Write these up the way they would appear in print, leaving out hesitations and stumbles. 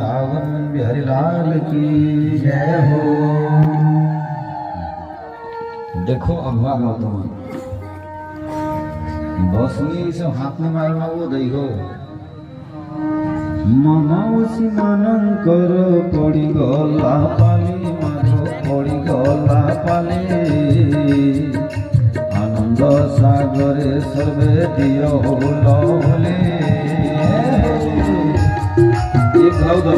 वृंदावन बिहारी लाल की जय हो। देखो अगवा गौतम बसनी सब हाथ में मारना वो देखो ममाउसी मानंकर पड़ी गला पाले माघ पड़ी गला पाले आनंद सागरे सर्वे दियो लहले। एक घाव दो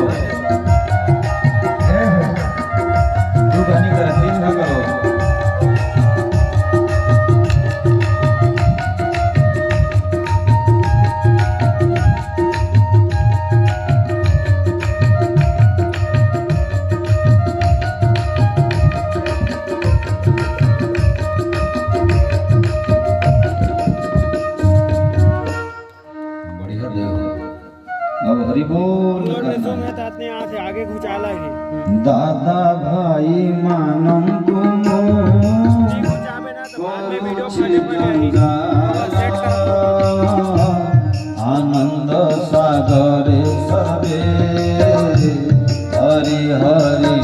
दो गानी करा तीन घा करो। दादा भाई मानम तुमो आनंद सागरे सर्वे हरि हरि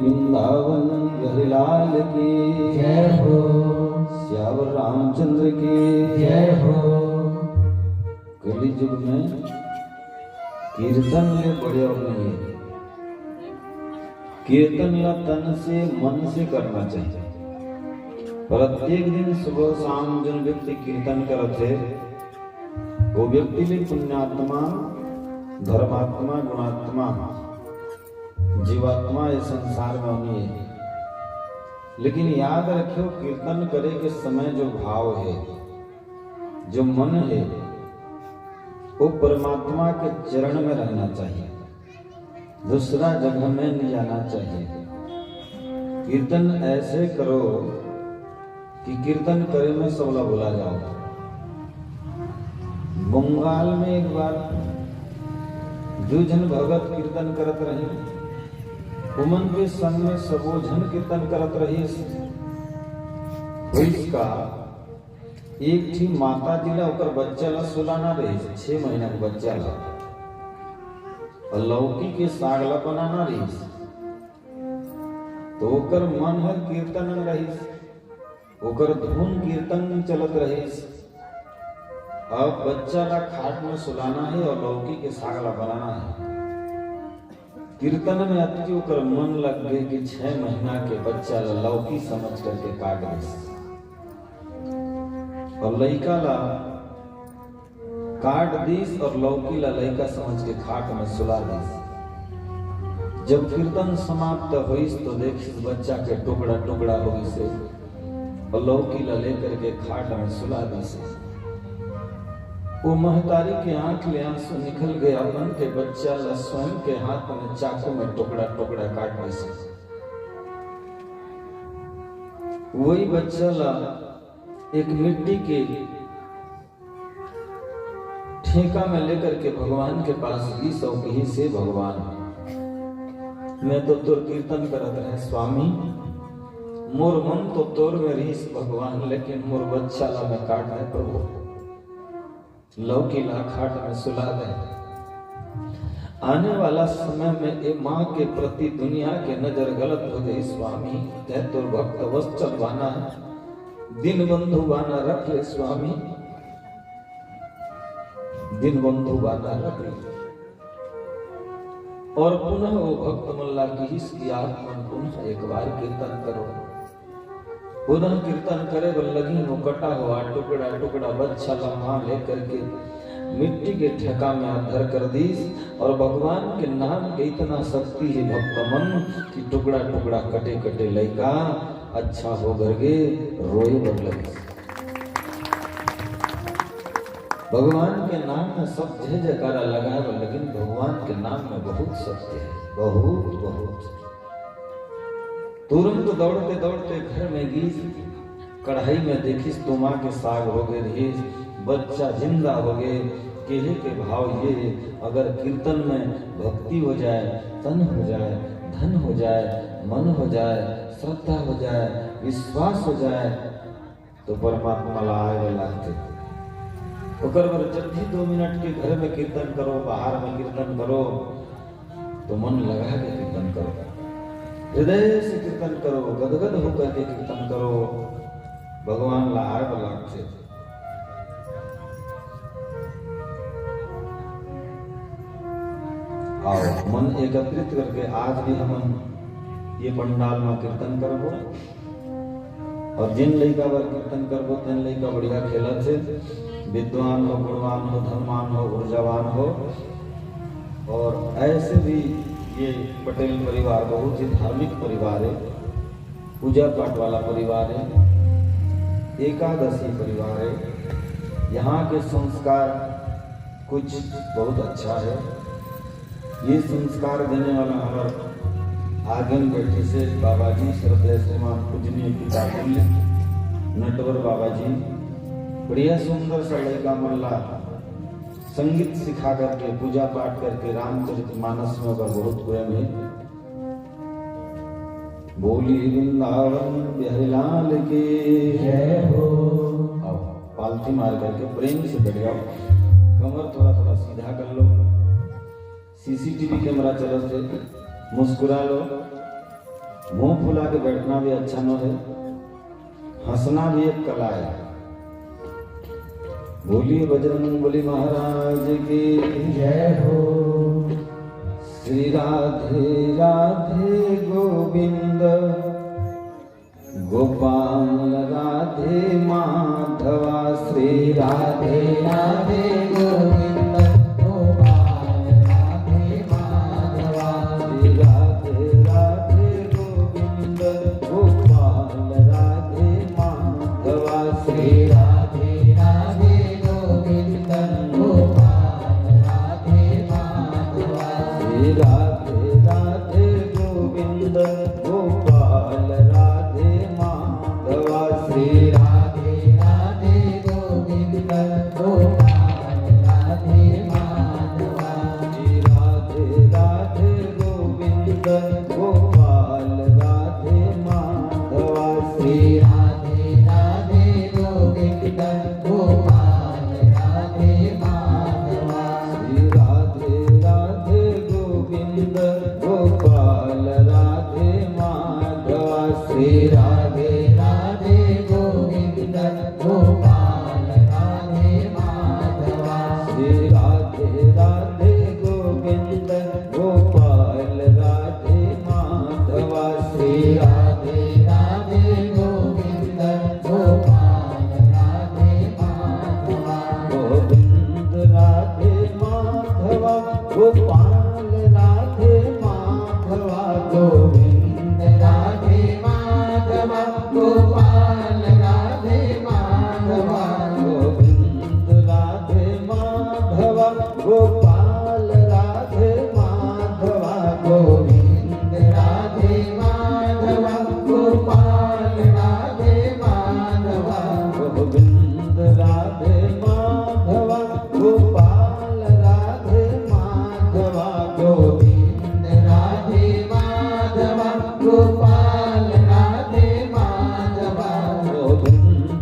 वृंदावन बिहारी लाल की जय हो। श्यावर रामचंद्र की जय हो। कलयुग में कीर्तन में बड़े नहीं है। कीर्तन या तन से मन से करना चाहिए। प्रत्येक दिन सुबह शाम जो व्यक्ति कीर्तन करते वो व्यक्ति भी पुण्यात्मा धर्मात्मा गुणात्मा जीवात्मा इस संसार में होनी है। लेकिन याद रखियो कीर्तन करे के समय जो भाव है जो मन है वो परमात्मा के चरण में रहना चाहिए, दूसरा जगह में नहीं जाना चाहिए। कीर्तन ऐसे करो कि कीर्तन करे में सबला भुला जाओ। बंगाल में एक बार जो जन भगत कीर्तन करत रहे उमन के संग में सबो जन कीर्तन करत रही। इसका एक थी माता जी ला ओकर बच्चा ला सुलाना रही 6 महीना के बच्चा ला और लौकी के साग ला बनाना रही तो ओकर मन हर कीर्तन में रही ओकर धुन कीर्तन चलत रही। अब बच्चा ला खाट में सुलाना है और लौकी के साग ला बनाना है। कीर्तन में अति ओकर मन लग गए कि 6 महीना के बच्चा ला लौकी समझ करके काट दे और लइका ला काट दीस और लौकी ला लइका समझ के खाट में सुला दीस। जब कीर्तन समाप्त हुईस तो देखिस बच्चा के टुकड़ा टुकड़ा होगी से और लौकी ला लेकर के खाट में सुला दीस। वो महतारी के आंख ले आंसू निकल गया। मन के बच्चा ला स्वयं के हाथ में चाकू में टुकड़ा टुकड़ा काटने से वही बच्चा ला एक मिट्टी के ठेका में लेकर के भगवान के पास गई सौ कही से भगवान मैं तो तोर कीर्तन करत रहे स्वामी मोर मन तो तोर में रहीस भगवान लेकिन मोर बच्चा ला मैं काट है प्रभु लौकी ला खाट में सुला दे। आने वाला समय में ए माँ के प्रति दुनिया के नजर गलत हो गई स्वामी तै तो भक्त वत्सल बाना दिन बंधु बाना रख ले स्वामी दिन बंधु बाना रख ले। और पुनः वो भक्त मल्ला की इसकी आत्मा पुनः एक बार कीर्तन करो। पुनः कीर्तन करे लगी वो कटा हुआ टुकड़ा टुकड़ा बच्चा लम्हा लेकर के मिट्टी के ठेका में धर कर दी और भगवान के नाम के इतना शक्ति है भक्त मन कि टुकड़ा टुकड़ा कटे कटे लइका अच्छा हो करके रोए बर लगे। भगवान के नाम में सब जय जयकारा लगा है, लेकिन भगवान के नाम में बहुत सत्य है, बहुत बहुत। तुरंत दौड़ते दौड़ते घर में गई, कढ़ाई में देखी तो माँ के साग हो गए रे, बच्चा जिंदा हो गए। केहे के भाव ये, अगर कीर्तन में भक्ति हो जाए, तन हो जाए, धन हो जाए, मन हो जाए, श्रद्धा हो जाए, विश्वास हो जाए, तो परमात्मा लाए लगते। ओकर बर जब भी 2 मिनट के घर में कीर्तन करो, बाहर में कीर्तन करो, तो मन लगा के कीर्तन करो, हृदय से कीर्तन करो, गदगद होकर के कीर्तन करो, भगवान लाए लगते। आओ मन एकत्रित करके आज भी हम ये पंडाल में कीर्तन करबो, और जिन लड़का बार कीर्तन करबो तिन लड़का बढ़िया खेलत है, विद्वान हो, गुणवान हो, धनवान हो, ऊर्जावान हो। और ऐसे भी ये पटेल परिवार बहुत ही धार्मिक परिवार है, पूजा पाठ वाला परिवार है, एकादशी परिवार है। यहाँ के संस्कार कुछ बहुत अच्छा है। ये संस्कार देने वाला हमारे आगे में बैठे से बाबा जी, श्रद्धेय श्रीमान पूजनीय पिता तुल्य नटवर बाबा जी, बढ़िया सुंदर सा लड़का मल्ला, संगीत सिखा करके, पूजा पाठ करके, रामचरितमानस में अगर बहुत प्रेम है। बोली वृंदावन बिहारी लाल के जय हो। आओ पालथी मार करके प्रेम से बैठ जाओ, कमर थोड़ा थोड़ा सीधा कर लो, सीसीटीवी कैमरा चलो से मुस्कुरा लो, मुंह फुला के बैठना भी अच्छा न है, हंसना भी एक कला है। बोलिए बजरंगबली महाराज की जय हो। श्री राधे राधे गोविंद गोपाल राधे माधवा, श्री राधे राधे गोविंद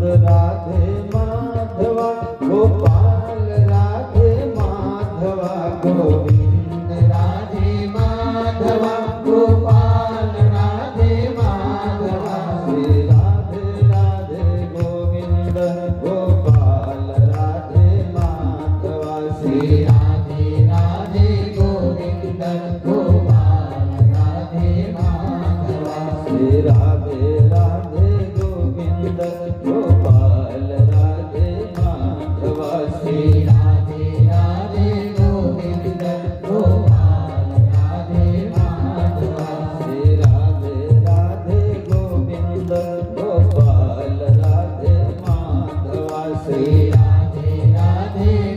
राधे राधे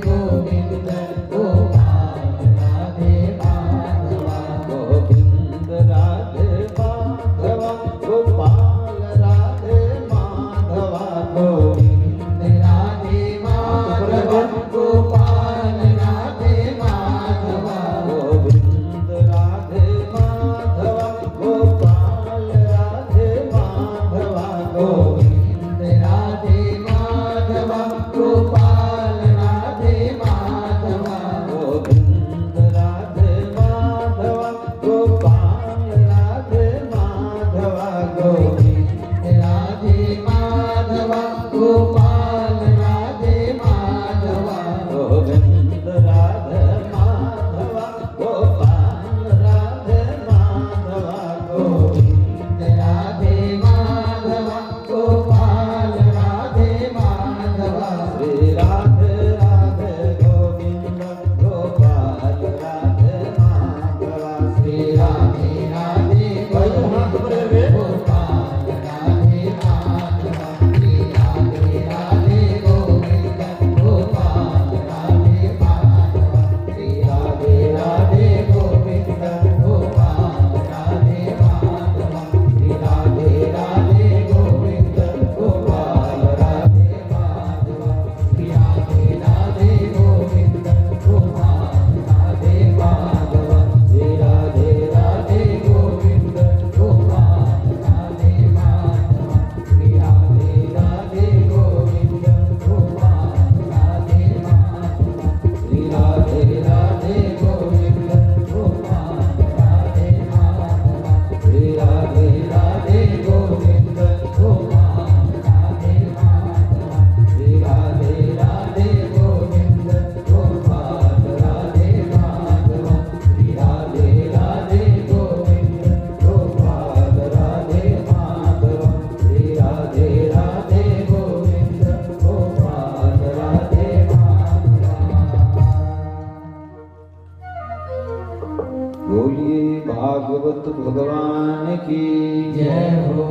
भागवत भगवान की जय हो।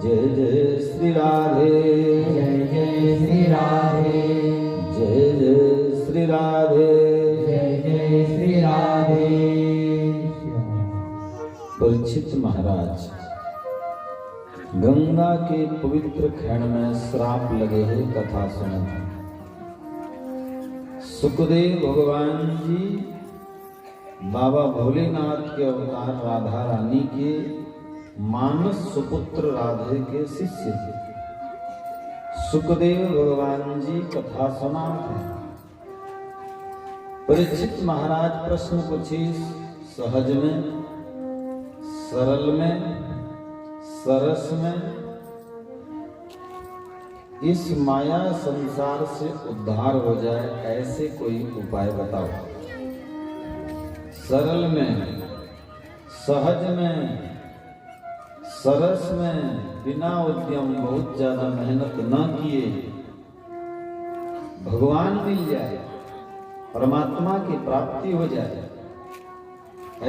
जय जय श्री राधे, जय जय श्री राधे, जय जय श्री राधे, जय जय श्री राधे। परीक्षित महाराज, गंगा के पवित्र खैण में श्राप लगे हैं, कथा सुने। सुखदेव भगवान जी बाबा भोलेनाथ के अवतार राधा रानी के मानस सुपुत्र राधे के शिष्य थे। सुखदेव भगवान जी कथा सुनाते हैं। परीक्षित महाराज प्रश्न पूछे, सहज में, सरल में, सरस में, इस माया संसार से उद्धार हो जाए ऐसे कोई उपाय बताओ। सरल में, सहज में, सरस में, बिना उद्यम, बहुत ज्यादा मेहनत न किए भगवान मिल जाए, परमात्मा की प्राप्ति हो जाए,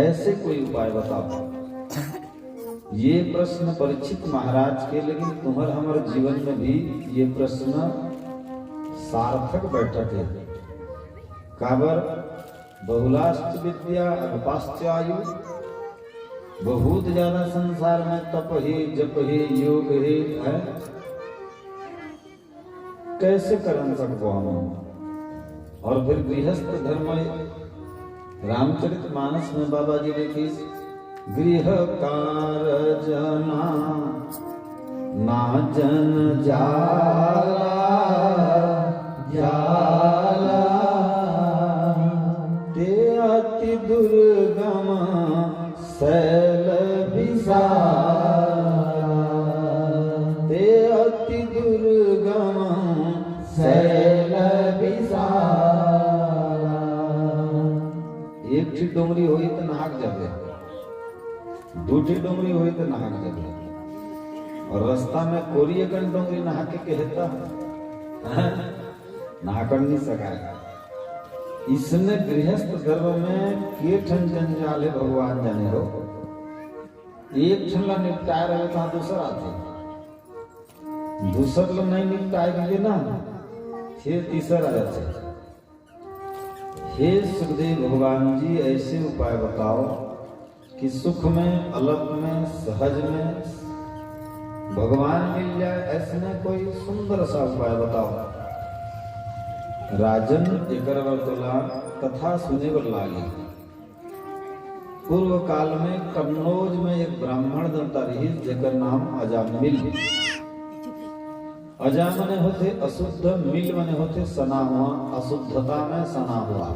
ऐसे कोई उपाय बताओ। ये प्रश्न परीक्षित महाराज के, लेकिन तुम्हारे हमारे जीवन में भी ये प्रश्न सार्थक बैठक है। काबर बहुलाष्ट विद्या अल्पाष्ट आयु, बहुत ज्यादा संसार में तप है, जप है, योग है, कैसे कर सकते हम। और फिर गृहस्थ धर्म, रामचरित मानस में बाबा जी ने की, गृह कारजना ना जन जाला, जाला ते अति दुर्गम शैल विशाल, ते अति दुर्गम शैल विशाल। एक ठी डोंगरी हुई तो नाहक जाबे, दूठी डोंगरी हुई तो नाहक जाबे, और रास्ता में कोरी एक डोंगरी नहा के कहता नहा कर नहीं सका। इसने गृहस्थ धर्म में के ठन जंजाल है भगवान जाने हो। एक ठन ला निपटाए रहे तो दूसरा आते, दूसर ला नहीं निपटाए गए ना, फिर तीसरा आ जाते। हे सुखदेव भगवान जी, ऐसे उपाय बताओ कि सुख में, अल्प में, सहज में भगवान मिल जाए, ऐसे में कोई सुंदर सा उपाय बताओ। राजन एकर वर्तुला कथा सुने पर लागे। पूर्व काल में कन्नौज में एक ब्राह्मण दंता रही, जेकर नाम अजामिल। अजा मने होते अशुद्ध, मिल मने होते सना हुआ, अशुद्धता में सना हुआ।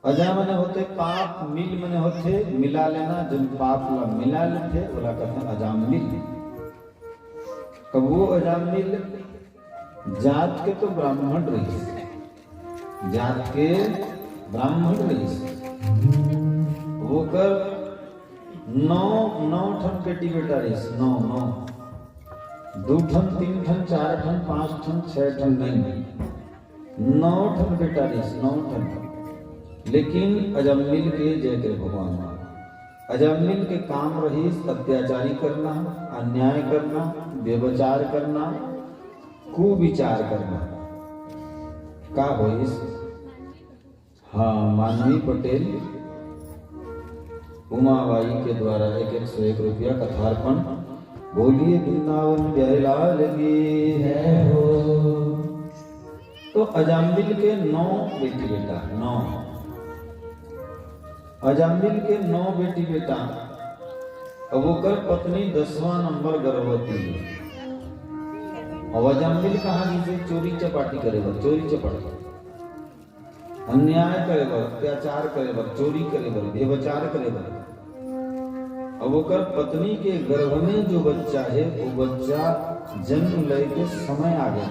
अजा मने होते पाप, मिल मने होते मिला लेना, जिन पाप ला मिला लेते बोला कहते हैं अजामिल। कब वो अजामिल जात के तो ब्राह्मण रही, जात के ब्राह्मण रही, वो कर 9 ठन बेटी बेटा रही, 9 2 ठन 3 ठन 4 ठन 5 ठन 6 ठन नहीं, 9 ठन बेटा रही, 9 ठन। लेकिन अजामिल के जय के भगवान, अजामिल के काम रही अत्याचारी करना, अन्याय करना, व्यभिचार करना, कुविचार करना। का होइस? हाँ, मानवी पटेल उमाबाई के द्वारा 101 रुपया कथार्पण। बोलिए वृंदावन बिहारी लाल की जय हो। तो अजामिल के 9 बेटी बेटा, 9 अजामिल के 9 बेटी बेटा। अब वो कर पत्नी 10वां नंबर गर्भवती है। और अजामिल कहा जिसे चोरी चपाटी करेगा, चोरी चपाटी, अन्याय करेगा, अत्याचार करेगा, चोरी करेगा, व्यभिचार करेगा। अब वो कर पत्नी के गर्भ में जो बच्चा है, वो बच्चा जन्म ले के समय आ गया।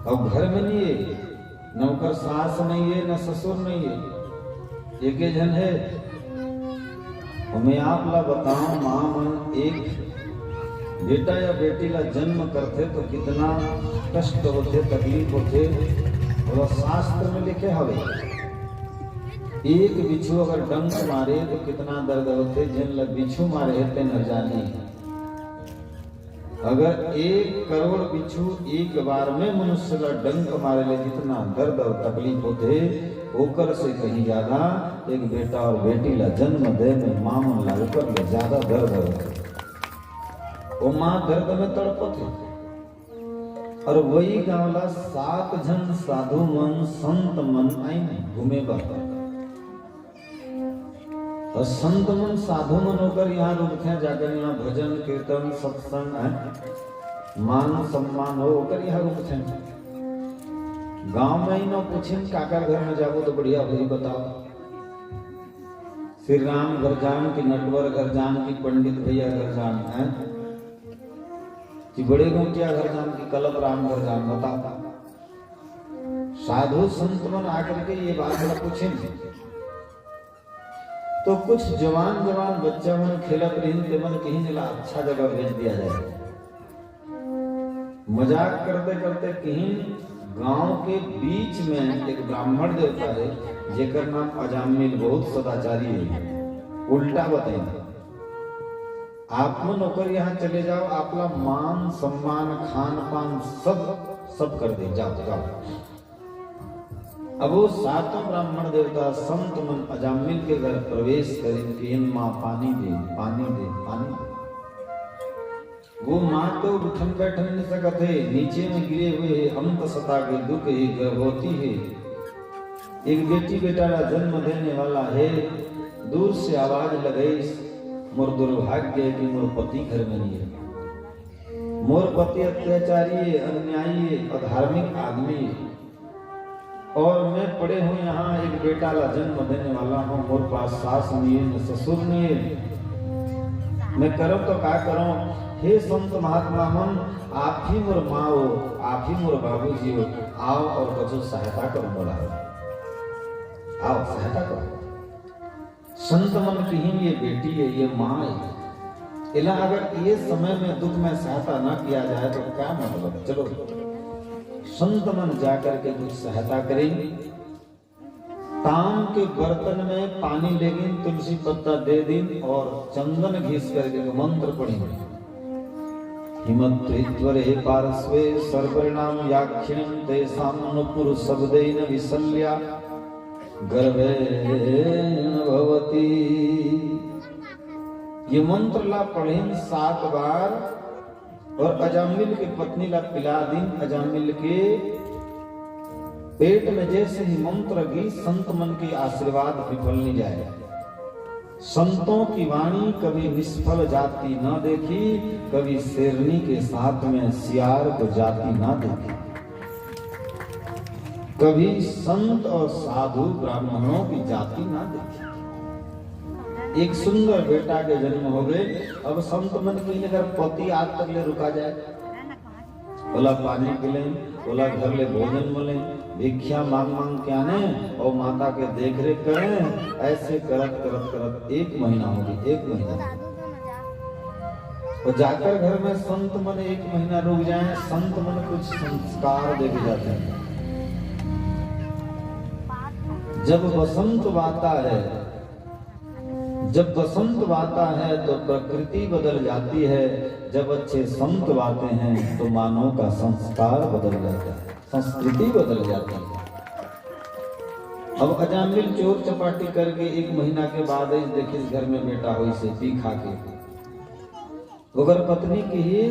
अब घर में नहीं है, न उकर सास नहीं है, न ससुर नहीं है, एक जन है। और मैं आप ला बताऊं, माँ मन एक बेटा या बेटी ला जन्म करते तो कितना कष्ट होते, तकलीफ होते, और शास्त्र में लिखे हवे एक बिच्छू अगर डंक मारे तो कितना दर्द होते, जिन लग बिच्छू मारे हेते न जानी। अगर 1 करोड़ बिच्छू एक बार में मनुष्य का डंक मारे ले जितना दर्द और तकलीफ होते, होकर से कहीं ज्यादा एक बेटा और बेटी ला जन्म दे में मामन ला ऊपर ले ज्यादा दर्द होते। वो माँ दर्द में तड़पते। और वही गावला 7 जन साधु मन संत मन आई घूमे बाबा। और संत मन साधु मन होकर यहाँ रुकते हैं, जाकर यहाँ भजन कीर्तन सत्संग है, मान सम्मान होकर यहाँ रुकते हैं। गांव में ही ना पूछे काकर घर में जाओ तो बढ़िया वही बताओ, श्री राम घर जान की नटवर घर जान की पंडित भैया घर जान है कि बड़े गोटिया घर जान की कलप राम घर जान बताता। साधु संत मन आकर के ये बात न पूछे तो कुछ जवान बच्चा मन खेलत रही ते मन कहीं निला अच्छा जगह भेज दिया जाए। मजाक करते करते कहीं गांव के बीच में एक ब्राह्मण देवता है जेकर नाम अजामिल, बहुत सदाचारी है, उल्टा बताइए आप मन होकर यहाँ चले जाओ, आपला मान सम्मान खान पान सब कर दे, जाओ। अब वो 7 ब्राह्मण देवता संत मन अजामिल के घर प्रवेश करें कि माँ पानी दे। वो माँ तो उठन बैठन नहीं सकते, नीचे में गिरे हुए अंत सता के दुख ही गर्भवती है, एक बेटी बेटा का जन्म देने वाला है। दूर से आवाज लगे, मोर दुर्भाग्य है कि मोर पति घर में नहीं है, मोर पति अत्याचारी है, अन्यायी है, अधार्मिक आदमी है, और मैं पड़े हूँ यहाँ एक बेटा ला जन्म देने वाला हूँ, मोर पास सास नहीं है न ससुर नहीं है, मैं करूँ तो क्या करूँ। हे संत महात्मा मन, आप ही मोर माँ हो, आप ही मोर बाबूजी हो, आओ और कुछ सहायता करो, बोला आओ सहायता करो। संत मन की ही ये बेटी है, ये माँ है, इला अगर ये समय में दुख में सहायता न किया जाए तो क्या मतलब। चलो संत मन जाकर के कुछ सहायता करेंगे। ताम के बर्तन में पानी लेगी, तुलसी पत्ता दे दिन और चंदन घिस करके मंत्र पढ़ेंगे। हिमत्रित्वरे पार्श्वे सर्वनाम याख्यं तेषां नुपुर शब्देन विसल्या गर्भेण भवति। ये मंत्र ला पढ़ें 7 बार और अजामिल की पत्नी ला पिला दिन। अजामिल के पेट में जैसे ही मंत्र की संत मन की आशीर्वाद विफल नहीं जाए। संतों की वाणी कभी निष्फल जाती न देखी, कभी शेरनी के साथ में सियार को जाती न देखी। कभी संत और साधु ब्राह्मणों की जाति न देखी। एक सुंदर बेटा के जन्म हो गए। अब संत मन की अगर पति आज तक ले रुका जाए, बोला पानी पिले, बोला घर ले भोजन मिले, भिक्षा मांग के आने और माता के देख रेख करें, ऐसे करत करत करत 1 महीना हो गई। 1 महीना और जाकर घर में संत मन 1 महीना रुक जाए, संत मन कुछ संस्कार दे के जाते हैं। जब बसंत आता है तो प्रकृति बदल जाती है। जब अच्छे संत आते हैं तो मानव का संस्कार बदल जाता है, संस्कृति बदल जाती है। अब अजामिल चोर चपाटी करके 1 महीना के बाद देखिए घर में बेटा हुई से पी खा के, अगर पत्नी की ही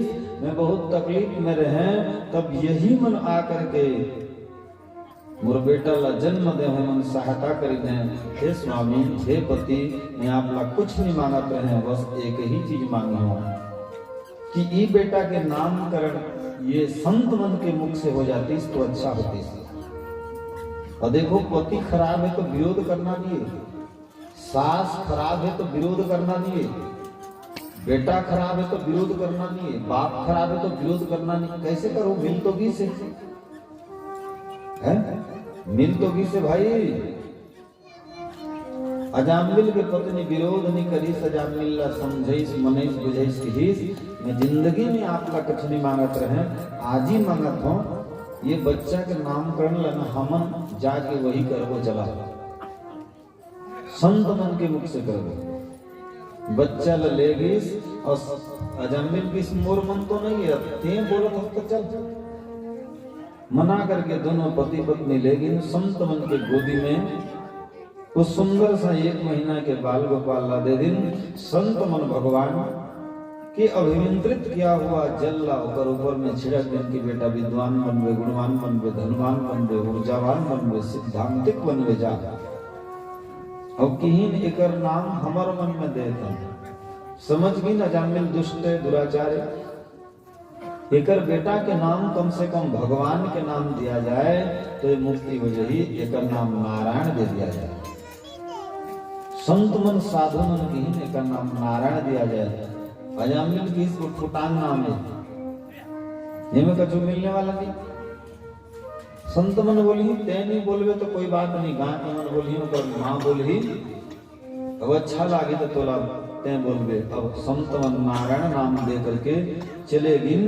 मैं बहुत तकलीफ में रहे, तब यही मन आ करके मोर बेटा ला जन्म दे मन सहायता करी दे। हे स्वामी, हे पति, मैं आप ला कुछ नहीं मांगत रहे, बस एक ही चीज मांगी हूँ कि ये बेटा के नामकरण ये संत मन के मुख से हो जाती तो अच्छा होती। और देखो पति खराब है तो विरोध करना नहीं है, सास खराब है तो विरोध करना नहीं है, बेटा खराब है तो विरोध करना नहीं है, बाप खराब है तो विरोध करना नहीं। कैसे करो? मिल तो गी से है, मिल तो गी से भाई। अजामिल के पत्नी विरोध नहीं करी, अजामिल ला समझाइस मनीष बुझाइस कहिस, मैं जिंदगी में आप ला कुछ नहीं मांगत रहे, आज ही मांगत हूँ ये बच्चा के नामकरण लेना, हमन जाके वही करबो चला। संत मन के मुख से कर दो। बच्चा लेगीस और अजामिल की मोर मन तो नहीं है, ते बोलत तो चल। मना करके दोनों पति पत्नी लेकिन संत मन के गोदी में उस सुंदर सा 1 महीना के बाल गोपाल ला दे दिन संत मन भगवान के अभिमंत्रित किया हुआ जल ला ऊपर ऊपर में छिड़क दिन की बेटा विद्वान बनवे, गुणवान बनवे, धनवान बनवे, ऊर्जावान बनवे, सिद्धांतिक बनवे जा। और किहिन एकर नाम हमर मन में देता समझ गई न जामिल दुष्ट दुराचारी। एकर बेटा के नाम कम से कम भगवान के नाम दिया जाए तो ये मुक्ति हो जाही। एकर नाम नारायण दे दिया जाए। संत मन साधु मन किहिन एकर नाम नारायण दिया जाए। अजामिल की फुटान नाम है, ये में कछु मिलने वाला नहीं। संत मन बोली ते नहीं बोलवे तो कोई बात नहीं, गांव के मन बोली पर माँ बोली अब अच्छा लागे तो तोला ते बोलवे। अब संत मन नारायण नाम दे करके चले गिन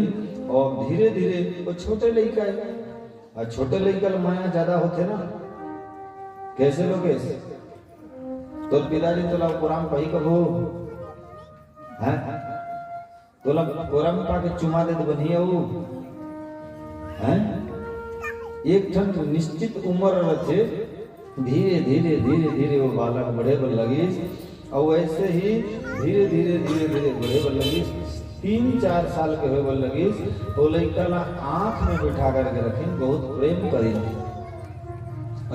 और धीरे धीरे वो छोटे लड़का है और छोटे लड़का माया ज्यादा होते ना। कैसे लोग ऐसे तो पिताजी तोला कुरान पही कबो हैं तोला कुरान पाके चुमा दे तो बनिए वो हैं। एक ठन निश्चित उम्र रहे धीरे धीरे धीरे धीरे वो बालक बढ़े पर लगी और वैसे ही धीरे धीरे धीरे धीरे बढ़े पर लगी। 3-4 साल के होए बोल लगी वो लड़का ला आंख में बिठा करके रखें, बहुत प्रेम करी।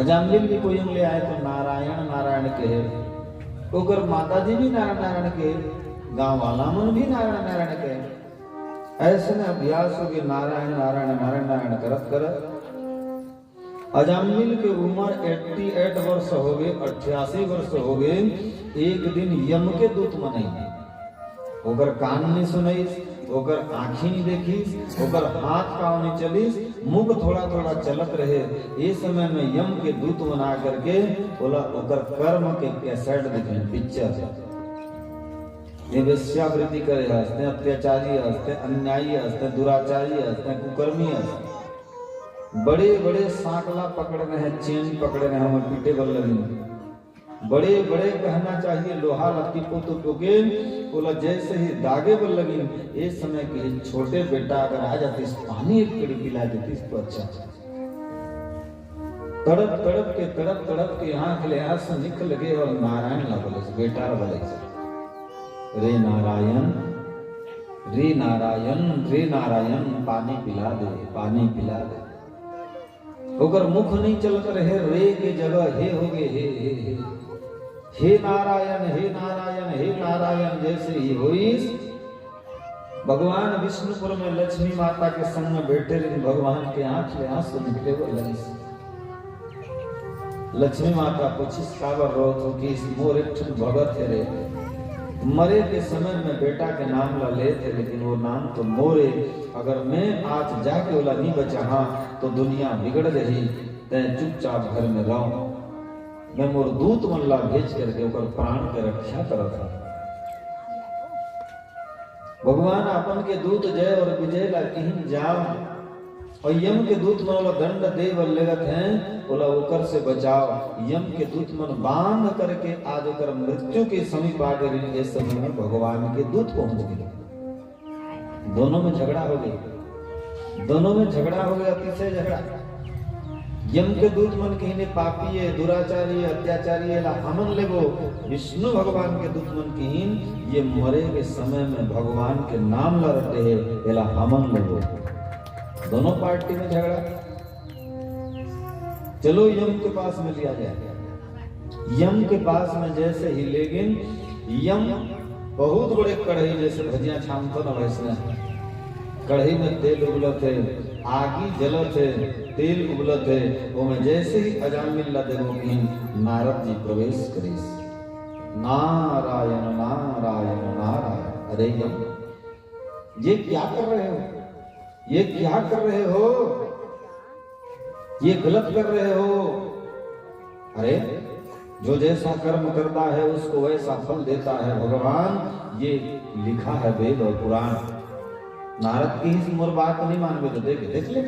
अजामिल भी कोई ले आए तो नारायण नारायण कहे, ओकर माता जी भी नारायण नारायण के, गांव वाला मन भी नारायण नारायण कहे। ऐसे में अभ्यास हो गया नारायण नारायण नारायण नारायण करत करत अजामिल के उम्र 88 वर्ष हो गए, 88 वर्ष हो गए। एक दिन यम के दूत मनाई, ओकर कान नहीं सुनाई, ओकर आँखी नहीं देखी, ओकर हाथ पाँव नहीं चली, मुख थोड़ा थोड़ा चलत रहे। ये समय में यम के दूत बना करके बोला ओकर कर्म के कैसेट दिखे पिक्चर। ये वेश्यावृत्ति करे हंसते, अत्याचारी हंसते, अन्यायी हंसते, दुराचारी हंसते, कुकर्मी हंसते। बड़े बड़े सांकला पकड़ रहे हैं, चेन पकड़ रहे हैं, पीटे बल लगी। बड़े बड़े कहना चाहिए लोहा लत्ती पोतो टोके बोला जैसे ही दागे बल लगी। इस समय के छोटे बेटा अगर आ जाती पानी एक कड़ी पिला देती तो अच्छा। तड़प के आंख ले आंसू निकल लगे और नारायण ला बोले बेटा बोले रे नारायण रे नारायण रे नारायण पानी पिला दे पानी पिला दे। अगर मुख नहीं चलत रहे रे के जगह हे हो गए हे नारायण हे नारायण हे नारायण। जैसे ही हुई भगवान विष्णुपुर में लक्ष्मी माता के संग में बैठे रहे, भगवान के आंख में आंसू निकले वो लगी। लक्ष्मी माता पूछिस काबर रो तो कि मोर एक भगत है रे, मरे के समय में बेटा के नाम ला ले थे लेकिन वो नाम तो मोरे। अगर मैं आज जाके बोला नहीं बचा हाँ तो दुनिया बिगड़ रही, तै चुपचाप घर में रहो। मैं मोर दूत मन ला भेज करके ऊपर प्राण के रक्षा करत था। भगवान अपन के दूत जय और विजय ला कहीं जाओ और यम के दूत मन ला दंड देव लगत हैं बोला ओकर से बचाओ। यम के दूत मन बांध करके आज ओकर मृत्यु के समीप आ गए। इस समय में भगवान के दूत पहुंच गए। दोनों में झगड़ा हो गया, दोनों में झगड़ा हो गया, अतिशय झगड़ा। यम के दूत मन कहीं ने पापी है, दुराचारी है, अत्याचारी है ला हमन लेगो। विष्णु भगवान के दूत मन कहीं ये मरे के समय में भगवान के नाम ला रटे है ला हमन लेगो। दोनों पार्टी में झगड़ा। चलो यम के पास में लिया जाए। यम के पास में जैसे ही ले गए, यम बहुत बड़े कढ़ाई जैसे भजिया छानता ना वैसे कढ़ाई में तेल उबलत है, आगी जलत है, तेल उबलत है। वो में जैसे ही अजामिल ला देखो कि नारद जी प्रवेश करे। नारायण नारायण नारायण। अरे यम ये क्या कर रहे हो, ये क्या कर रहे हो, ये गलत कर रहे हो। अरे जो जैसा कर्म करता है उसको वैसा फल देता है भगवान, ये लिखा है वेद और पुराण। नारद की ही मोर बात नहीं मानवे तो देख ले।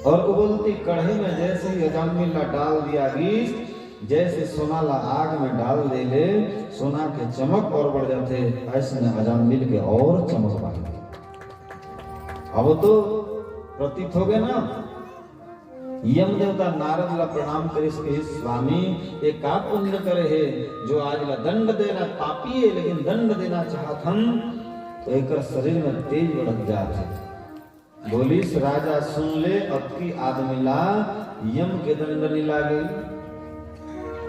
और वो बोलती कढ़े में जैसे ही अजामिल ला डाल दिया बीज जैसे सोना ला आग में डाल दे ले सोना के चमक और बढ़ जाते, ऐसे में अजामिल के और चमक बढ़ गई। अब तो प्रतीत हो गया ना, यम देवता नारद ला प्रणाम करे, इसके स्वामी एक का पुण्य करे है जो आज ला दंड देना पापी है, लेकिन दंड देना चाहत हम तो एक शरीर में तेज बढ़ जाते। बोलिस राजा सुन ले, अब की आदमी ला यम के दंड नहीं लागे।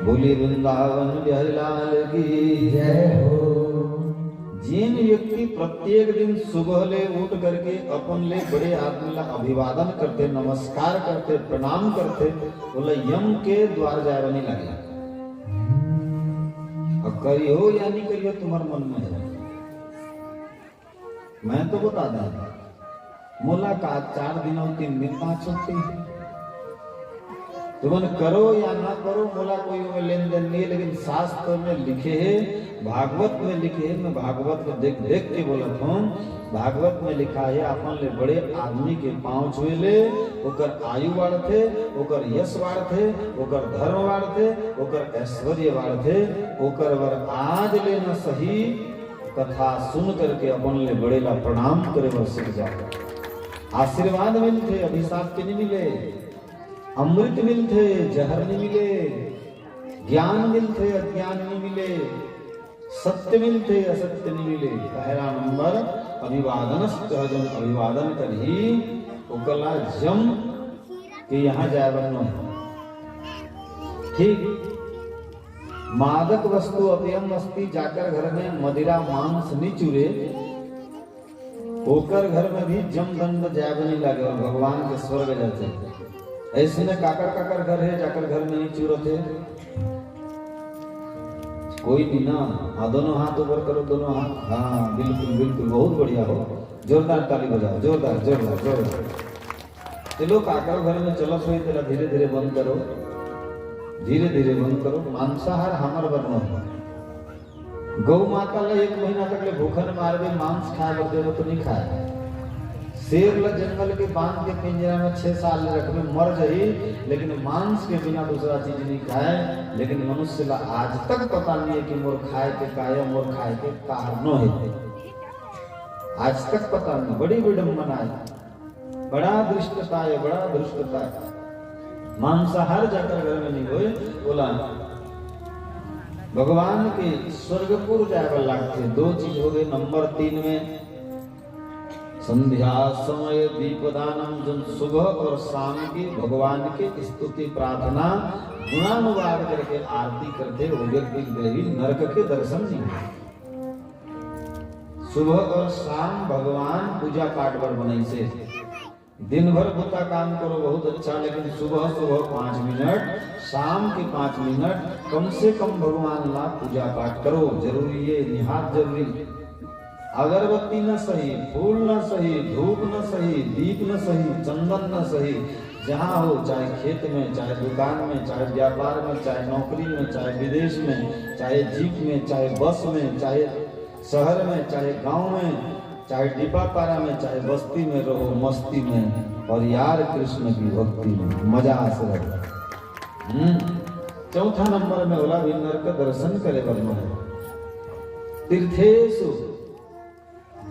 बोली वृंदावन बिहारी लाल की जय हो। जिन व्यक्ति प्रत्येक दिन सुबह ले उठ करके अपन ले बड़े आदमी ला अभिवादन करते, नमस्कार करते, प्रणाम करते, बोले यम के द्वार जाए नहीं लगे। अब करियो या नहीं करियो तुम्हारे मन में है, मैं तो बता दूं मुलाकात 4 दिन और 3 दिन 5 छुट्टी, तुम करो या ना करो मोला कोई में लेन देन नहीं है, लेकिन शास्त्र में लिखे है, भागवत में लिखे है, मैं भागवत को देख देख के बोलत हूँ। भागवत में लिखा है अपन ले बड़े आदमी के पांव छुए ले ओकर आयु बढ़ते, ओकर यश बढ़ते, ओकर धर्म बढ़ते, ओकर ऐश्वर्य बढ़ते, ओकर वर आज ले न सही कथा सुन करके अपन ले बड़े ला प्रणाम करे वर सीख जाए। आशीर्वाद मिलते, अभिशाप के नहीं मिले, अमृत मिलते, जहर नहीं मिले, ज्ञान मिलते, अज्ञान नहीं मिले, सत्य मिलते, असत्य नहीं मिले। पहला नंबर अभिवादन, जन अभिवादन कर ही ओकला जम के यहाँ जाए बनो। ठीक, मादक वस्तु अपेयम मस्ती, जाकर घर में मदिरा मांस नहीं चूरे, होकर घर में भी जम दंड जाए नहीं लगे और भगवान के स्वर्ग जाते। ऐसे में काकर काकर घर है, जाकर घर में नहीं चूरते कोई भी ना। हाँ, दोनों हाथ ऊपर करो, दोनों हाथ, हाँ बिल्कुल बिल्कुल, बहुत बढ़िया हो, जोरदार ताली बजाओ, जोरदार जोरदार जोरदार। चलो काकर घर में चलो, सोई तेरा धीरे धीरे बंद करो, धीरे धीरे बंद करो। मांसाहार हमार बनो, गौ माता ला 1 महीना तक ले भूखन मारबे, मांस खाए बदे तो नहीं खाए। शेर ला जंगल के बांध के पिंजरा में 6 साल रखबे, मर जाई, लेकिन मांस के बिना दूसरा चीज नहीं खाए। लेकिन मनुष्य ला आज तक पता नहीं है कि मोर खाए के काया, मोर खाए के कारणों है, आज तक पता नहीं। बड़ी विडंबना है, बड़ा दृष्टता है, बड़ा धृष्टता है। मांसाहार जाकर घर में नहीं होए, बोला भगवान के स्वर्गपुर जाए लागते। 2 चीज हो गए। नंबर 3 में संध्या समय दीपदानम, जन सुबह और शाम की भगवान के स्तुति प्रार्थना गुणानुवाद करके आरती करते, वो व्यक्ति कभी नरक के दर्शन नहीं हुए। सुबह और शाम भगवान पूजा पाठ पर बनाई से, दिन भर बुता काम करो बहुत अच्छा, लेकिन सुबह सुबह 5 मिनट, शाम के 5 मिनट कम से कम भगवान ला पूजा पाठ करो, जरूरी है, निहात जरूरी। अगरबत्ती न सही, फूल न सही, धूप न सही, दीप न सही, चंदन न सही, जहाँ हो, चाहे खेत में, चाहे दुकान में, चाहे व्यापार में, चाहे नौकरी में, चाहे विदेश में, चाहे जीप में, चाहे बस में, चाहे शहर में, चाहे गांव में, चाहे डिब्बा पारा में, चाहे बस्ती में रहो, मस्ती में, और यार कृष्ण की भक्ति में मजा से रहो। 4था नंबर में बोला भी नरक दर्शन करे वर्मा है। तीर्थेशु,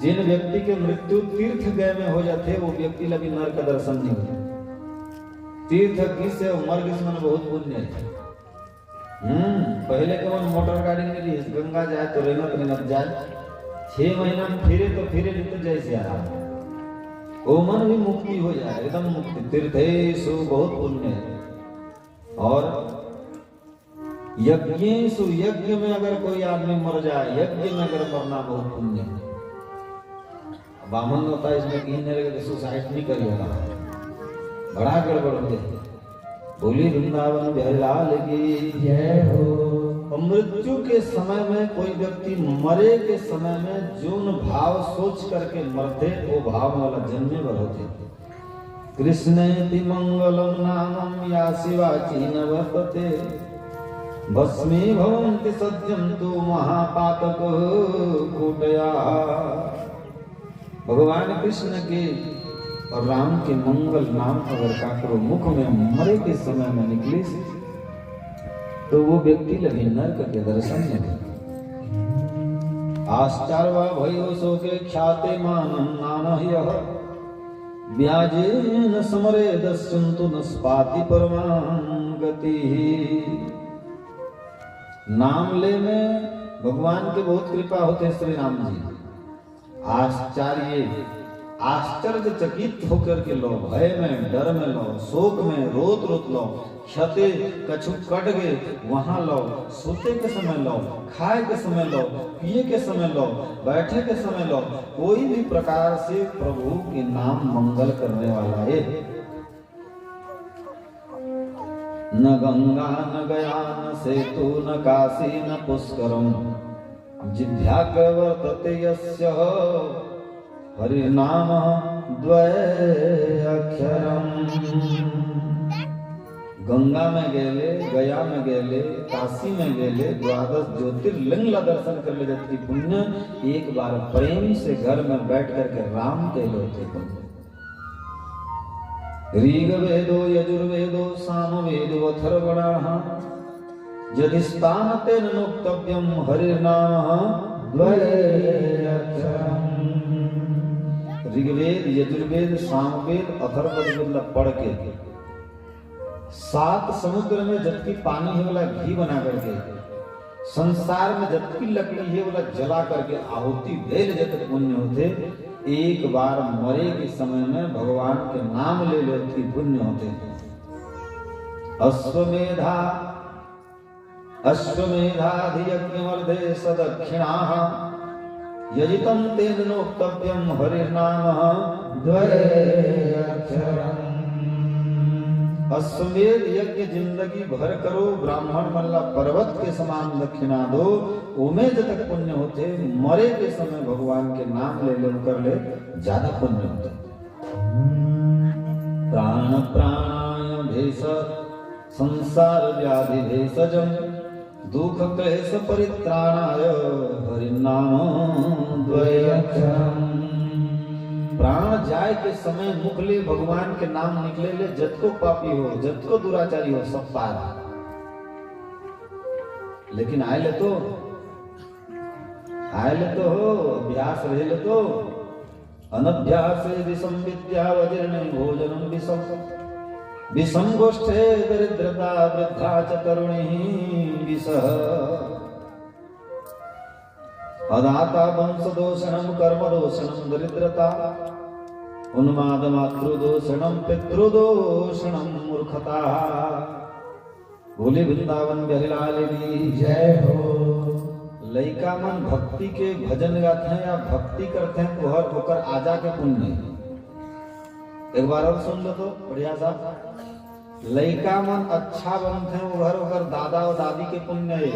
जिन व्यक्ति के मृत्यु तीर्थ गए में हो जाते, वो व्यक्ति लगी नरक दर्शन नहीं होते। तीर्थ किसे मर किस्मन बहुत पुण्य है। पहले के मन मोटर गाड़ी में रही, गंगा जाए तो रेंगत रेंगत जाए, 6 महीना में फिरे तो फिरे नहीं तो जैसे आराम, वो मन भी मुक्ति हो जाए, एकदम मुक्ति। तीर्थेशु बहुत पुण्य है। और यज्ञेशु, यज्ञ में अगर कोई आदमी मर जाए, यज्ञ में अगर मरना बहुत पुण्य है। बामन होता है इसमें कहीं नहीं लगे तो सुसाइड नहीं करिएगा, बड़ा गड़बड़ हो जाए। बोली वृंदावन बिहारी लाल की जय हो। मृत्यु के समय में कोई व्यक्ति मरे के समय में जोन भाव सोच करके मरते, वो भाव वाला जन्मे वर होते। कृष्णेति मंगलम नामम या शिवाची न वर्तते, भस्मी भवन्ति सत्यम तु महापातक कूटया। भगवान कृष्ण के और राम के मंगल नाम अगर काकरो मुख में मरे के समय में निकले, तो वो व्यक्ति लगे नरक के दर्शन में गए। आश्चर्य भयो सो के ख्याते मानम नानह्यः व्याजेन समरे दस्यन्तु न स्पाति परमां गतिः। नाम ले में भगवान के बहुत कृपा होते श्री राम जी। आश्चर्यचकित होकर के लो, भय में डर में लो, शोक में रोत रोत लो, क्षते कछु कट गए वहां लो, सोते के समय लो, खाए के समय लो, पिए के समय लो, बैठे के समय लो, कोई भी प्रकार से प्रभु के नाम मंगल करने वाला है। न गंगा न गया न सेतु न काशी न पुष्करम जिभ्याग वर्तते यस्य हरिनाम द्वय अक्षरम। गंगा में गेले, गया में गेले, काशी में गेले, द्वादश ज्योतिर्लिंग ला दर्शन कर ले जाती पुण्य। एक बार प्रेम से घर में बैठ करके राम कह लो पुण्य। ऋग्वेदो यजुर्वेदो सामवेदो अथर्वणः यदिस्तान तेन नोक्तव्यम हरिर्नाम द्वय अक्षरम। ऋग्वेद यजुर्वेद सामवेद अथर्ववेद पढ़ के 7 समुद्र में जबकि पानी है वाला घी बना करके, संसार में जबकि लकड़ी है वाला जला करके आहुति दे जब पुण्य होते। एक बार मरे के समय में भगवान के नाम ले लेती पुण्य होते। अश्वमेधाधियज्ञमर्धे सदक्षिणाः यजितं तेन नोक्तव्यं हरिर्नाम द्वय अक्षरम्। अश्वमेध यज्ञ जिंदगी भर करो, ब्राह्मण मल्ला पर्वत के समान दक्षिणा दो, उमें जब तक पुण्य होते। मरे के समय भगवान के नाम ले ले कर ले ज्यादा पुण्य होते। प्राण प्राणाय भेष संसार व्याधि भेषजम दुख क्लेश परित्राणाय हरिनाम द्वय अक्षरम। प्राण जाए के समय मुख ले भगवान के नाम निकले ले, जतको पापी हो जतको दुराचारी हो सब पार। लेकिन आए ले तो हो, अभ्यास रहे ले तो अनभ्यास विषम विद्या वज्रन भोजनम विषम विषम गोष्ठे दरिद्रता वृद्धा च तरुणी विषः अदाता वंशदोषणम कर्मदोषणम दरिद्रता उन्माद मातृदोषणम पितृदोषणम मूर्खता। बोले वृंदावन बिहारी लाल की जय हो। लइका मन भक्ति के भजन गाते हैं या भक्ति करते हैं तो हर होकर आजा के पुण्य। एक बार और सुन लो तो बढ़िया सा। लइका मन अच्छा बनते हैं वो घर होकर दादा और दादी के पुण्य है।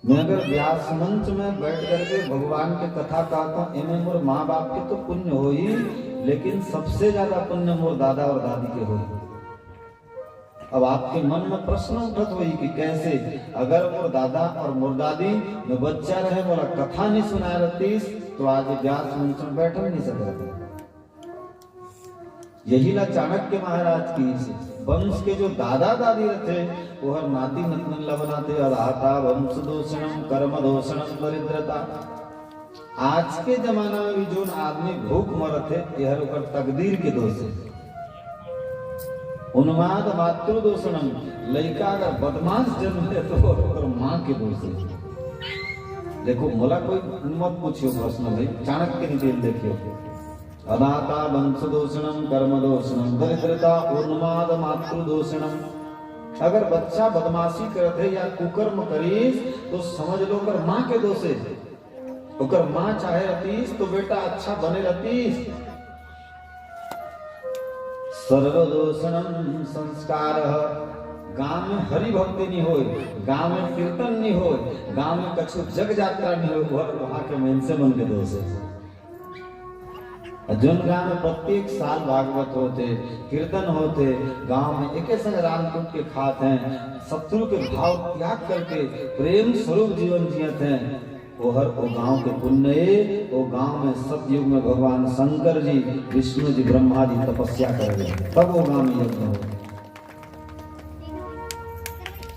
मैं अगर व्यास मंच में बैठ करके भगवान के कथा कहता हूँ, इनमें मोर माँ बाप के तो पुण्य हो ही, लेकिन सबसे ज्यादा पुण्य मोर दादा और दादी के हो। अब आपके मन में प्रश्न उठत हुई कि कैसे, अगर मोर दादा और मोर दादी में बच्चा रहे बोला कथा नहीं सुना रहती तो आज व्यास मंच में बैठ नहीं सकते। यही ला चाणक्य महाराज की वंश के जो दादा दादी रहते वो हर नाती नतनल्ला बनाते। अदाता वंश दोषणम कर्म दोषणम दरिद्रता। आज के जमाना में भी जो आदमी भूख मरते यह ऊपर तकदीर के दोष है। उन्माद मातृ दोषणम, लड़का अगर बदमाश जन्म ले तो और माँ के दोष है। देखो मोला कोई मत पूछियो प्रश्न भाई, चाणक्य निकल देखियो। अदाता वंश दोषणम कर्म दोषणम दरिद्रता उन्माद मातृ दोषणम। अगर बच्चा बदमाशी करते या कुकर्म करीस तो समझ लो कर माँ के दोष है। अगर माँ चाहे रतीस तो बेटा अच्छा बने रतीस। सर्वदोषणम संस्कार। गांव में हरि भक्ति नहीं हो, गांव में कीर्तन नहीं हो, गांव में कछु जग यात्रा नहीं हो, वहां के मेन से मन के दोष है। जोन गांव में प्रत्येक साल भागवत होते, कीर्तन होते, गांव में एक संग राम कूट के खाते हैं, शत्रु के भाव त्याग करके प्रेम स्वरूप जीवन जीते हैं, वो हर वो गांव के पुण्य। वो गांव में सतयुग में भगवान शंकर जी, विष्णु जी, ब्रह्मा जी तपस्या कर रहे, तब वो गांव में यज्ञ हो।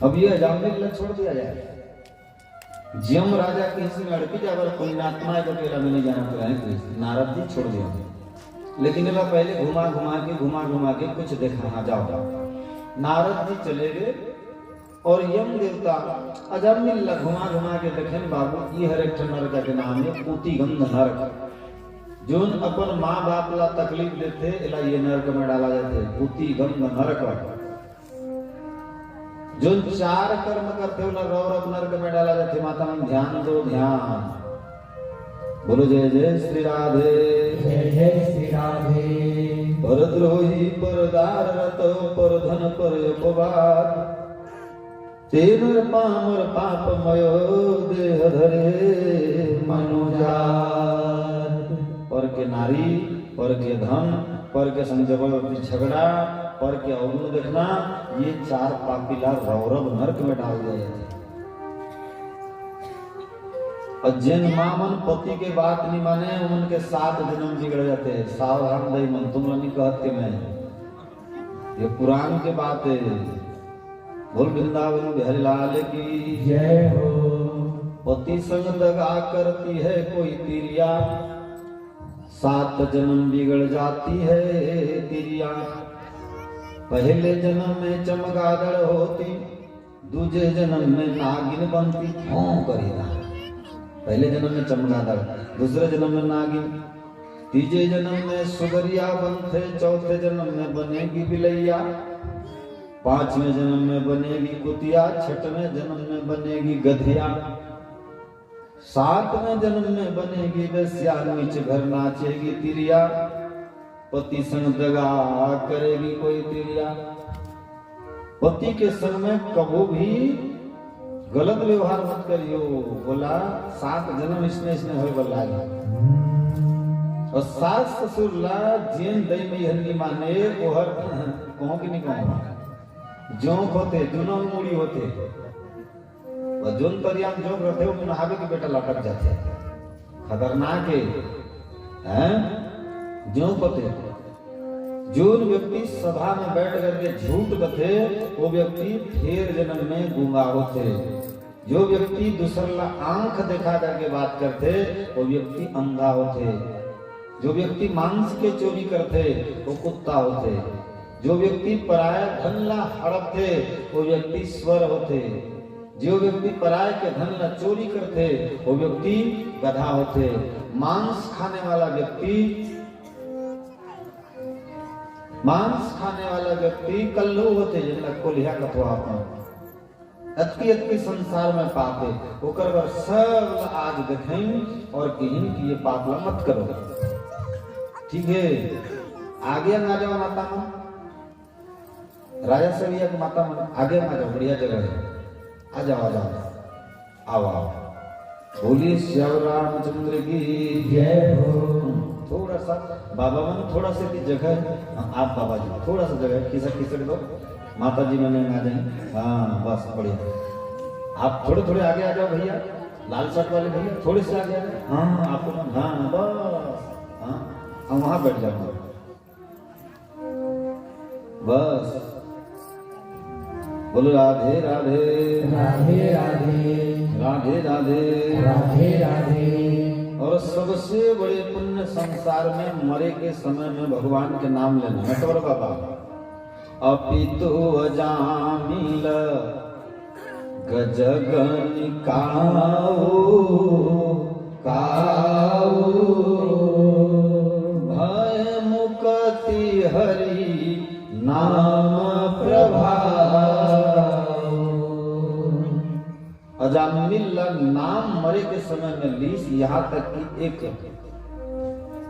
अब ये अजामिल छोड़ दिया जाए। जम राजा के हिस्से में अड़की जावर पुण्यात्मा है तो केला में नहीं जाना तो है नारद जी छोड़ दिया। लेकिन इला पहले घुमा घुमा के कुछ देखा। हाँ जाओ। नारद जी चले गए और यम देवता अजामिल घुमा के देखे बाबू ये हर एक नरक के नाम है पूतिगंध नरक। जो अपन माँ बाप ला तकलीफ देते इला ये नरक में डाला जाते पूतिगंध नरक। जो 4 कर्म करते हो रौरव नरक में डाला जाते। माता में ध्यान दो ध्यान। बोलो जय जय श्री राधे। जय जय श्री राधे। परद्रोही परदार रत पर धन पर अपवाद तेनर पामर पापमय देह धरे मनुजात। पर के नारी पर के धन पर के संग जबरदस्ती झगड़ा पर के अवगुण देखना ये 4 पापीला रौरव नरक में डाल दिए जाते। और जिन मामन पति के बात नहीं माने उनके 7 जन्म बिगड़ जाते हैं। सावधान दई मन तुम नहीं कहत के मैं ये पुराण के बात है। बोल वृंदावन बिहारी लाल की जय हो। पति संग दगा करती है कोई तिरिया 7 जन्म बिगड़ जाती है तिरिया। पहले जन्म में चमगादड़ होती दूसरे जन्म में नागिन बनती। करेगा पहले जन्म में चमगादड़ दूसरे जन्म में नागिन तीसरे जन्म में सुगरिया बनते चौथे जन्म में बनेगी बिलैया 5वें जन्म में बनेगी कुतिया 6वें जन्म में बनेगी गधिया 7वें जन्म में बनेगी वेश्या नीच घर नाचेगी तिरिया। पति संग दगा करेगी कोई तिरिया। पति के संग में कबो भी गलत व्यवहार मत करियो। बोला 7 जन्म इसने हो बोला। और सास ससुर ला जेन दई में हन्नी माने ओहर कहो कि नहीं कहो जोंक होते दोनों मूड़ी होते और जोन तरियाम जोंक रहते हो नहावे के बेटा लटक जाते खतरनाक है जोंक होते। जो व्यक्ति सभा में बैठ करके झूठ कथे वो व्यक्ति फिर जन्म में गूंगा होते। जो व्यक्ति दूसरा आंख दिखा करके बात करते वो व्यक्ति अंधा होते। जो व्यक्ति मांस के चोरी करते वो कुत्ता होते। जो व्यक्ति पराया धन ला हड़पते वो व्यक्ति स्वर होते। जो व्यक्ति पराये के धन ला चोरी करते वो व्यक्ति गधा होते। मांस खाने वाला व्यक्ति कल्लू होते जिनका कोलिया कथवा अतकी संसार में पापे ओकर बर सब आज देखें और कहीं कि ये पाप ला मत करो। ठीक है आगे ना जाओ माता मन राजा सरिया की माता मन आगे ना जाओ बढ़िया जगह है। आ जाओ आओ बोलिए श्याम रामचंद्र की जय हो। थोड़ा सा बाबा मन थोड़ा सा की जगह है। आप बाबा जी थोड़ा सा जगह खिसक दो माता जी मैंने आ जाए। हाँ बस बढ़िया। आप थोड़े आगे आ जाओ भैया लाल शर्ट वाले भैया थोड़े से आगे आ जाओ। हाँ आपको हाँ बस हाँ हम वहां बैठ जाओ बस। बोलो राधे राधे राधे राधे राधे राधे राधे राधे। और सबसे बड़े पुण्य संसार में मरे के समय में भगवान के नाम लेना। नटवर बाबा अपितु अजामिल गजगन काऊ भय मुक्ति हरि नाम प्रभाव। अजामिल नाम मरे के समय में लीस यहाँ तक कि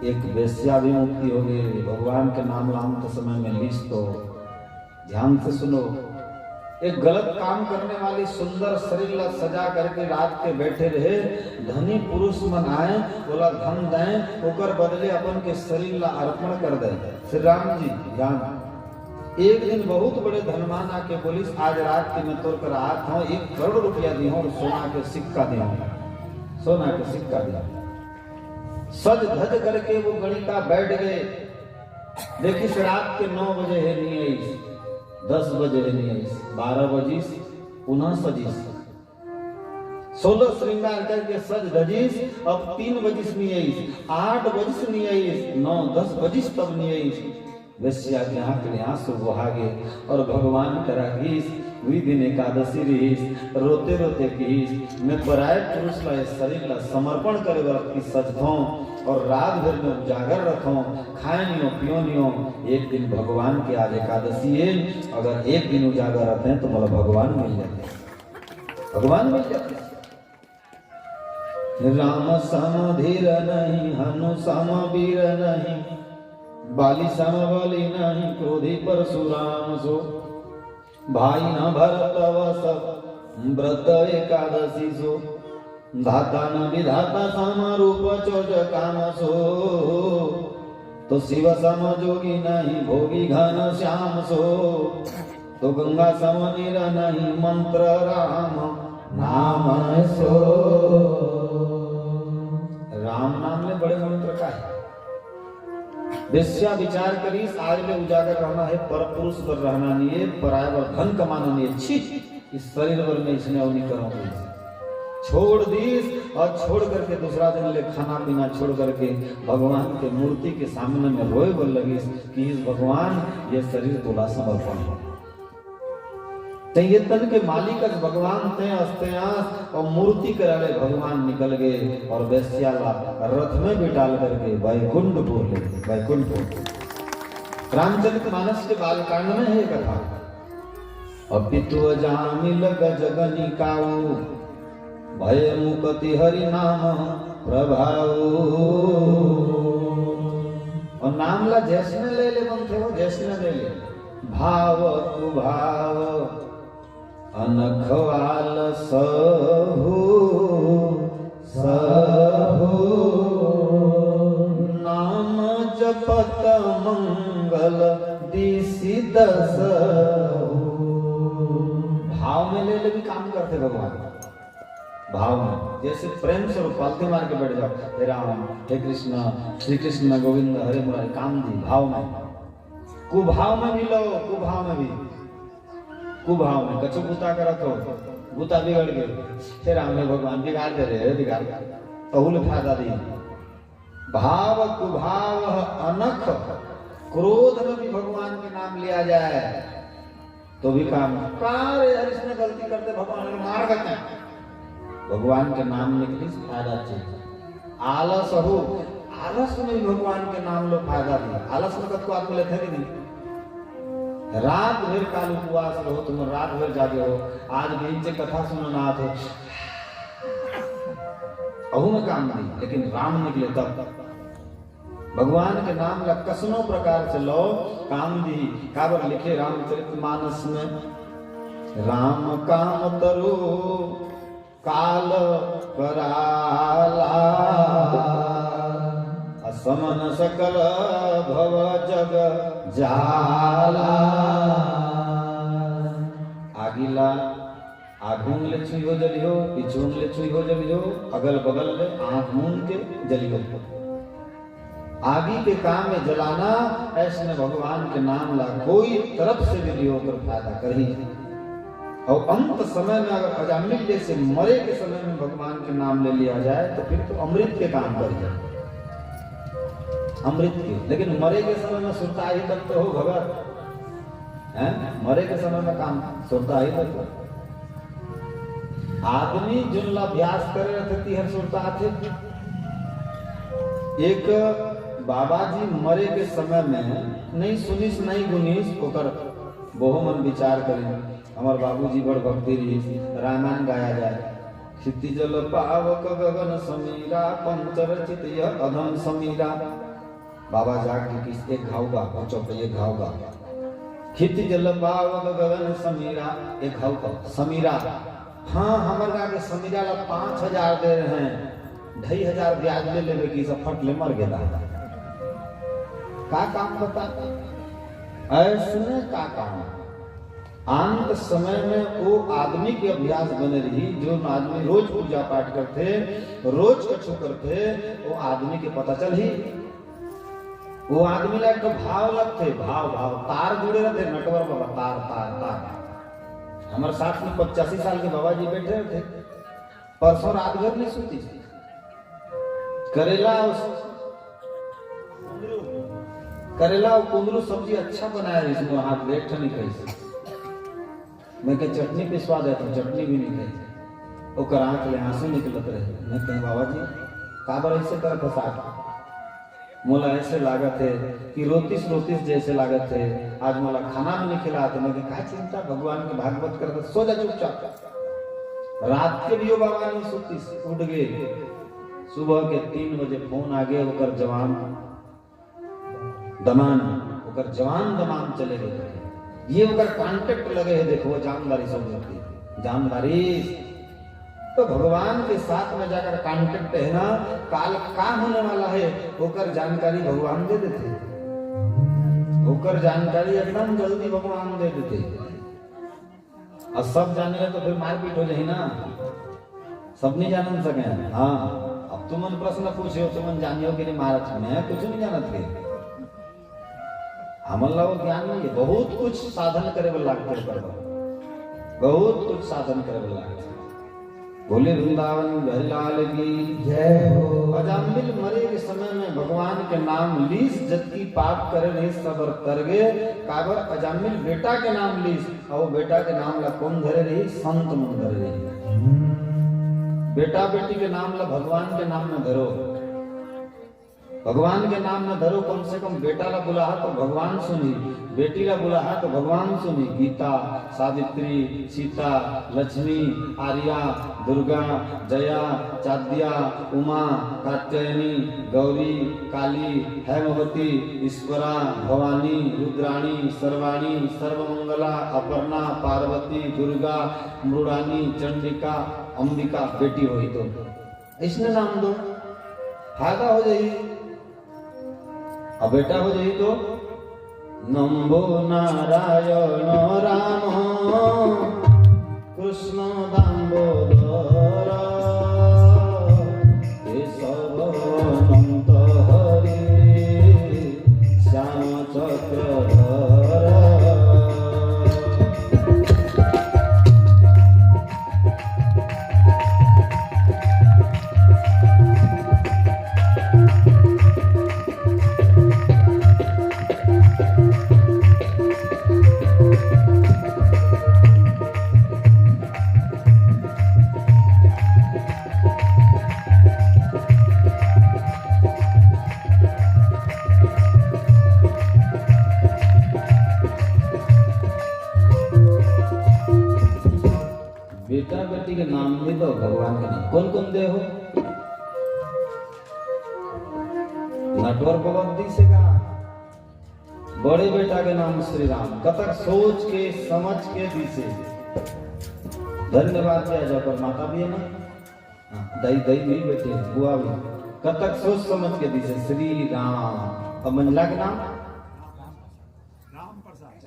एक वेश्या भी मुक्ति हो गई। भगवान के नाम के समय में लीस तो ध्यान से सुनो। एक गलत काम करने वाली सुंदर शरीर ला सजा करके रात के बैठे रहे धनी पुरुष मन आए बोला धन दें ओकर बदले अपन के शरीर ला अर्पण कर दे। श्री राम जी ध्यान। एक दिन बहुत बड़े धनवान आके बोलिस आज रात के मैं तोड़ कर हाथ हूँ 1 करोड़ रुपया दी हूँ सोना के सिक्का दिया सोना के सिक्का दिया। सज धज करके वो गणिका बैठ गए। देखिस रात के 9 बजे है नहीं आई 10 बजे है नहीं आई 12 बजे पुनः सजिस 16 श्रृंगार करके सज धजिस अब 3 बजिस नियइस 8 बजिस नियइस 9 10 बजिस तब नियइस वेश्या के आंख में आंसू बहागे और भगवान करागीस हुई दिन एकादशी रहीस रोते रोते कीस मैं पराय पुरुष ला शरीर ला समर्पण करे की सजथों और रात भर में उजागर रखो खाए नहीं पियो नहीं एक दिन भगवान की आज एकादशी है अगर एक दिन उजागर रहते हैं तो मतलब भगवान मिल जाते भगवान मिल जाते राम सम धीर नहीं हनु सम वीर नहीं बाली सम बलि नहीं क्रोधी परशुराम सो भाई न भरत वस व्रत एकादशी सो धाता न विधाता सम रूप चोज काम सो तो शिव सम जोगी नहीं भोगी घन श्याम सो तो गंगा सम नीर नहीं मंत्र राम नाम सो राम नाम में बड़े मंत्र का है वेश्या विचार करी आज में उजागर रहना है पर पुरुष पर रहना नहीं है पराय पर धन कमाना नहीं है छी इस शरीर पर में इसने और नहीं करूंगी छोड़ दीस और छोड़ करके दूसरा दिन ले खाना पीना छोड़ करके भगवान के मूर्ति के सामने में रोए बोल लगी कि इस भगवान ये शरीर तुला समर्पण है ते ये तन के मालिक भगवान थे अस्त्यास और मूर्ति कराले भगवान निकल गए और वैश्याला रथ में बिठाल करके वैकुंठपुर ले वैकुंठपुर रामचरित मानस के बालकांड में है कथा अपितु जामिल गजगनि काऊ भय मुकति हरि नाम प्रभाऊ और नाम ला जैसने ले ले बनते हो जैसने ले ले भाव कुभाव अनखवाल सहु सहु नाम जपत मंगल दिसि दसहु भाव में ले भी काम करते भगवान भाव में जैसे प्रेम से पालते मार के बैठ जाओ हे राम हे कृष्ण श्री कृष्ण गोविंद हरे मुरारी काम दी भाव में कुभाव में भी लो कुभाव में भी कुभाव में कछु गुता करत हो गुता बिगड़ गए हे राम हे भगवान बिगाड़ दे रहे बिगाड़ अहुल फायदा दी भाव कुभाव अनख क्रोध में भी भगवान के नाम लिया जाए तो भी काम कार्य इसने गलती करते भगवान मार देते हैं भगवान के नाम निकली फायदा चाहिए आलस हो आलस में भी भगवान के नाम लो फायदा दिया आलस में कब आदमी लेते कि नहीं रात भर काल उपवास रहो तुम रात भर जागे हो आज भी से कथा सुनो ना थे अहू में काम नहीं लेकिन राम निकले तब भगवान के नाम ला कसनो प्रकार से लो काम दी काबर लिखे रामचरितमानस में राम काम तरो काल कराला असमन सकल भव जग जाला आगिला आघून ले छुई हो जलियो पिछून ले छुई हो जलियो अगल बगल ले आंख मूंद के जलियो आगे के काम में जलाना ऐसे भगवान के नाम ला कोई तरफ से भी लियो कर फायदा कर ही और अंत समय में अगर अजामिल जैसे मरे के समय में भगवान के नाम ले लिया जाए तो फिर तो अमृत के काम कर जाए अमृत के लेकिन मरे के समय में सुरता ही तक तो हो भगत हैं मरे के समय में काम सुरता ही तक आदमी जुनला अभ्यास करे रहते तीहर सुरता थे एक बाबा जी मरे के समय में नहीं सुनिस नहीं गुनिस ओकर बहु मन विचार करें हमार बाबूजी बड़ भक्ति रही रामायण गाया जाए क्षितिजल पावक गगन समीरा पंचरचित यह अधम समीरा बाबा जाग के किस एक घावगा पहुंचो पे एक घावगा क्षितिजल पावक गगन समीरा एक घावगा समीरा हाँ हमारे गा के समीरा ला 5,000 दे रहे हैं 2,500 ब्याज ले लेवे की सब फट ले मर गया का काम बता ऐसने का काम अंत समय में वो आदमी के अभ्यास बने रही जो आदमी रोज पूजा पाठ करते रोज कछु करते वो आदमी के पता चल ही वो आदमी ला एक भाव लगते भाव भाव तार जुड़े रहते नटवर बाबा तार तार तार हमारे साथ में 85 साल के बाबा जी बैठे थे, परसों रात भर नहीं सोती थी। करेला और कुंदरू सब्जी अच्छा बनाया है, इसमें हाथ लेट नहीं कैसे। मैं कह चटनी पे स्वाद है तो चटनी भी नहीं खाई। ओकर आंख ले आंसू निकलत रहे। मैं कह बाबा जी काबर ऐसे कर फसा, मोला ऐसे लागत है कि रोतीस रोतीस जैसे लागत है, आज मोला खाना भी नहीं खिला। तो मैं क्या चिंता, भगवान के भागवत कर सो जा चुपचाप। रात के भी वो बाबा नहीं सोती, उठ गए। सुबह के 3 बजे फोन आ गया, ओकर जवान दमान चले गए। ये ओकर कांटेक्ट लगे है, देखो वो जानदारी सब लगती जानदारी। तो भगवान के साथ में जाकर कांटेक्ट है ना, काल का होने वाला है ओकर जानकारी भगवान दे देते, ओकर जानकारी एकदम जल्दी भगवान दे देते। और सब जाने तो फिर मारपीट हो जाए ना, सब नहीं जान सके। हाँ अब तुमन प्रश्न पूछो, तुमन जानियो कि नहीं महाराज मैं कुछ नहीं जानत के, हमला वो ज्ञान नहीं है। बहुत कुछ साधन करे वाला लागते पर, बहुत कुछ साधन करे वाला लागते। बोले वृंदावन बिहारी लाल की जय हो। अजामिल मरे के समय में भगवान के नाम लीस, जबकि पाप करे नहीं सबर कर गए। काबर अजामिल बेटा के नाम लीस, और बेटा के नाम ला कौन धरे रही, संत मन धरे रही। बेटा बेटी के नाम ला भगवान के नाम में धरो, भगवान के नाम में धरो। कम से कम बेटा ला बुलाहा तो भगवान सुनी, बेटी ला बुलाहा तो भगवान सुनी। गीता, सावित्री, सीता, लक्ष्मी, आर्या, दुर्गा, जया, चाद्या, उमा, कात्यायनी, गौरी, काली, हेमवती, ईश्वरा, भवानी, रुद्राणी, सर्वाणी, सर्वमंगला, अपर्णा, पार्वती, दुर्गा, मृडानी, चंडिका, अंबिका। बेटी हुई तो इसने नाम दो, फायदा हो जाए। अब बेटा हो जाए तो नमो नारायण राम कृष्ण दामोदर केशव अनंत हरि श्याम चक्रधर। बेटा बेटी के नाम दे दो, भगवान के नाम कौन कौन दे हो। नटवर भगवती से कहा बड़े बेटा के नाम श्री राम, कतक सोच के समझ के दिसे। धन्यवाद दिया जाए पर माता भी है ना, दही दही भी बेटे बुआ भी, कतक सोच समझ के दिसे श्री राम। और मंजला के नाम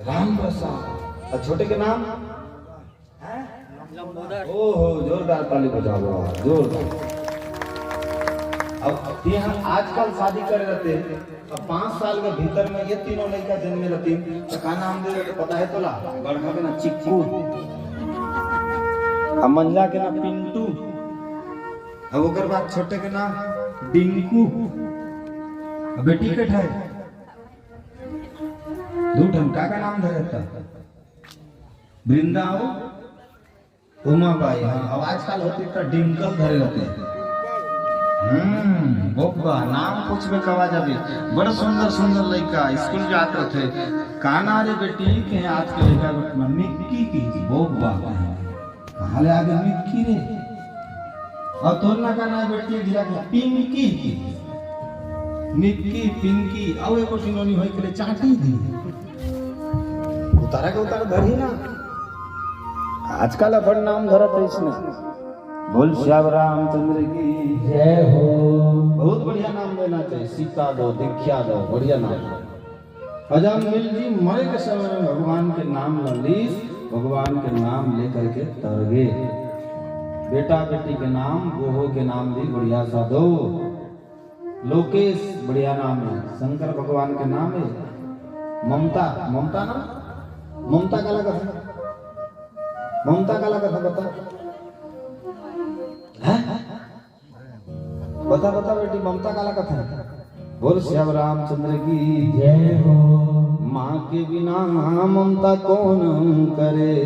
राम प्रसाद। और छोटे के नाम ओहो जोरदार ताली बजाओ, जोरदार। अब यहाँ आजकल शादी कर रहते, अब 5 साल के भीतर में ये तीनों लड़का जन्मे रहती, तो का नाम दे रहे पता है तोला? बड़का के ना चिक्कू, अब मंजा के ना पिंटू, अब ओकर बाद छोटे के ना डिंकू, अब बेटी के ठाए दो ढंका का नाम धरे रहता, वृंदावन उमा बाई। अब आजकल होती तो डिंकल धरे रहते। बोबा नाम पूछबे कवा जाबे, बड़ा सुंदर सुंदर लड़का स्कूल जाते थे। काना रे बेटी के आज के लड़का मिक्की की बोबा कहाँ ले आगे मिक्की रे। और तोर ना काना बेटी गिरा के पिंकी की, मिक्की पिंकी। अब एको सिनोनी होई के चाटी दी उतारा के उतार धरी ना। आजकल अपन नाम धरत है इसने। बोल श्याम रामचंद्र की जय हो। बहुत बढ़िया नाम देना चाहिए, सीता दो, दीक्षा दो, बढ़िया नाम। अजामिल जी मरे के समय में भगवान के नाम ललीस, भगवान के नाम लेकर के तर गए। बेटा बेटी के नाम, गोहो के नाम भी बढ़िया सा दो। लोकेश बढ़िया नाम है, शंकर भगवान के नाम है। ममता, ममता ना, ममता का लगा ममता काला कथा बता, बता बता बेटी, ममता काला कथा है। बोल श्याम रामचंद्र की जय हो। माँ के बिना ममता कौन करे,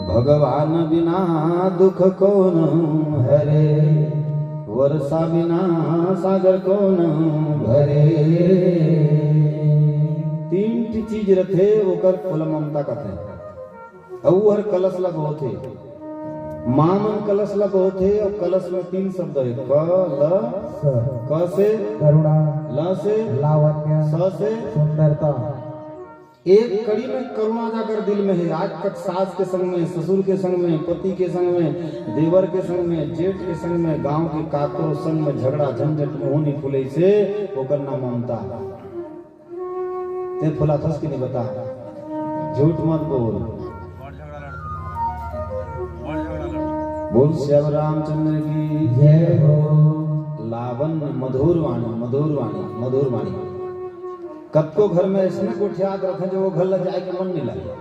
भगवान बिना दुख कौन हरे, वर्षा बिना सागर कौन भरे। तीन चीज रथे ओकर फल ममता कथे। और कलश लग होते, मामन कलश लग होते, और कलश में तीन शब्द है, क से करुणा, ल से लावण्य, स से सुंदरता। एक कड़ी में करुणा जाकर दिल में है। आज तक सास के संग में, ससुर के संग में, पति के संग में, देवर के संग में, जेठ के संग में, गांव के कातरों संग में झगड़ा झंझट मुंह फुले से वो करना ममता। ते फुला थस की नहीं बता, झूठ मत बोल। बोल श्याम रामचंद्र की जय हो। लावण्य, मधुर वाणी, मधुर वाणी, मधुर वाणी। कब को घर में ऐसे कुछ याद रखे जो वो घर ल जाए के मन नहीं लगे।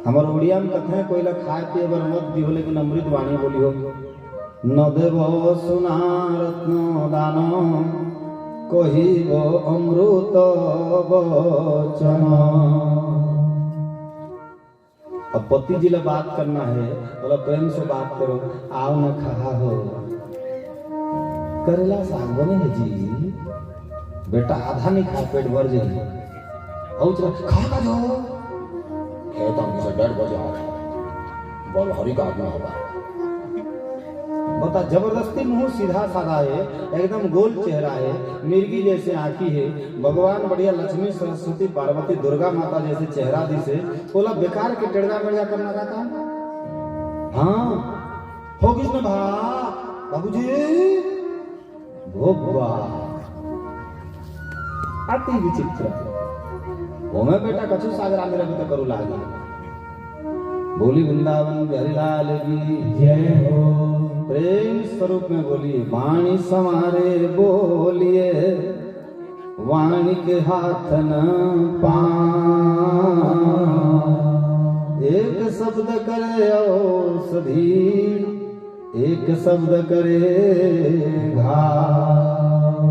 हमारे उड़िया में कथे कोई ला खाए पिए बर मत दी हो, लेकिन अमृत वाणी बोली हो। न देवो सुना रत्न दानो, कहिबो अमृत वचन। अब पति जी ला बात करना है, बोला प्रेम से बात करो। आओ न खा हो, करेला साग बने है जी, बेटा आधा नहीं खा, पेट भर जाए। और खा का जो खेत हमसे डर बजा बोल हरी का आदमी होगा। बता, जबरदस्ती मुंह सीधा साधा है, एकदम गोल चेहरा है, मिर्गी जैसे आंखी है, भगवान बढ़िया लक्ष्मी सरस्वती पार्वती दुर्गा माता जैसे चेहरा दी से। बोला बेकार के टेढ़ा मेढ़ा करना का काम। हाँ हो किसने भा बाबूजी भोगवा अति विचित्र। वो मैं बेटा कछु सागर आने लगी तो करू लागी। बोली वृंदावन बिहारी लाल की जय हो। प्रेम स्वरूप में बोलिए, वाणी समारे बोलिए, वाणी के हाथ न पान। एक शब्द करे औषधि, एक शब्द करे घाव।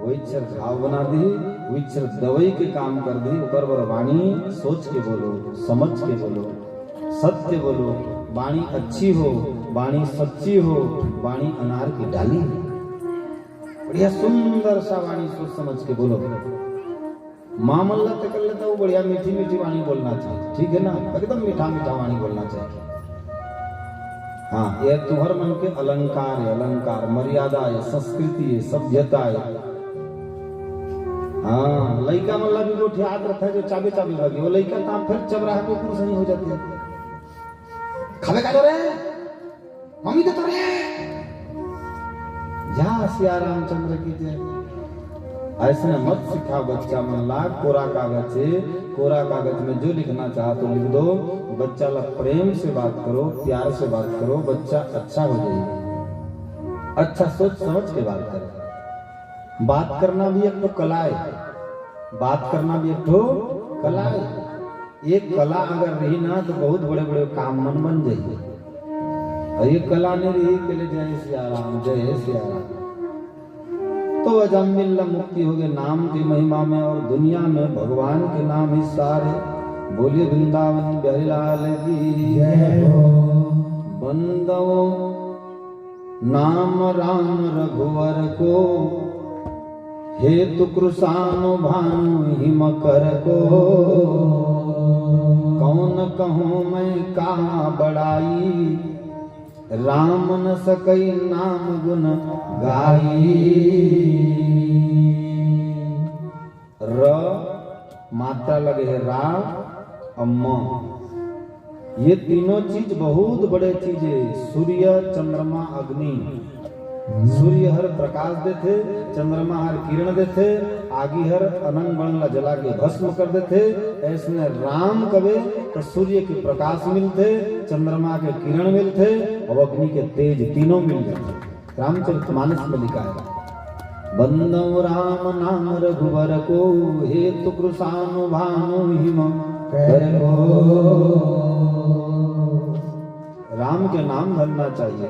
विच्छर घाव बना दी, विच्छर दवाई के काम कर दी। ऊपर बर वाणी सोच के बोलो, समझ के बोलो, सत्य बोलो। वाणी अच्छी हो, वाणी सच्ची हो, वाणी अनार की डाली हो, बढ़िया सुंदर सा वाणी सोच समझ के बोलो। मामल्ला तक कर लेता वो बढ़िया मीठी मीठी वाणी बोलना चाहिए, ठीक है ना, एकदम मीठा मीठा वाणी बोलना चाहिए। हाँ, ये तुम्हारे मन के अलंकार है, अलंकार, मर्यादा है, संस्कृति है, सभ्यता है। हाँ, लड़का मल्ला भी गोठी याद रखा है जो चाबी चाबी लगी, वो लड़का काम फिर चबराह के ऊपर सही हो जाती है। खावे का तो रे मम्मी तो रे जा सिया रामचंद्र की जय। ऐसे मत सिखाओ बच्चा मन ला। कोरा कागज है, कोरा कागज में जो लिखना चाहो तो लिख दो। बच्चा ला प्रेम से बात करो, प्यार से बात करो, बच्चा अच्छा हो जाएगा। अच्छा सोच समझ के बात करो। बात करना भी एक तो कला है, बात करना भी एक तो कला है। एक कला अगर रही ना तो बहुत बड़े बड़े काम मन बन जाइए। और ये कला नहीं रही के लिए जय सिया राम, जय सिया राम, तो अजमिल्ला मुक्ति हो गए नाम की महिमा में। और दुनिया में भगवान के नाम ही सारे। बोलिए वृंदावन बिहारी लाल की जय हो। बंदो नाम राम रघुवर को, हेतु कृषानु भानु हिम कर को। कौन कहूँ मैं कहा बड़ाई, राम न सकई नाम गुण गाई। र मात्रा लगे रा अम्मा, ये तीनों चीज बहुत बड़े चीज है। सूर्य चंद्रमा अग्नि। सूर्य हर प्रकाश देते, चंद्रमा हर किरण देते, आगी हर अनंग बण ला जला के भस्म कर देते। ऐसने राम कवे तो सूर्य के प्रकाश मिलते, चंद्रमा के किरण मिलते और अग्नि के तेज तीनों मिल जाते। रामचरितमानस में लिखा है, बंदो राम नाम रघुवर को, हेतु कृषानु भानु हिम कर को। राम के नाम धरना चाहिए।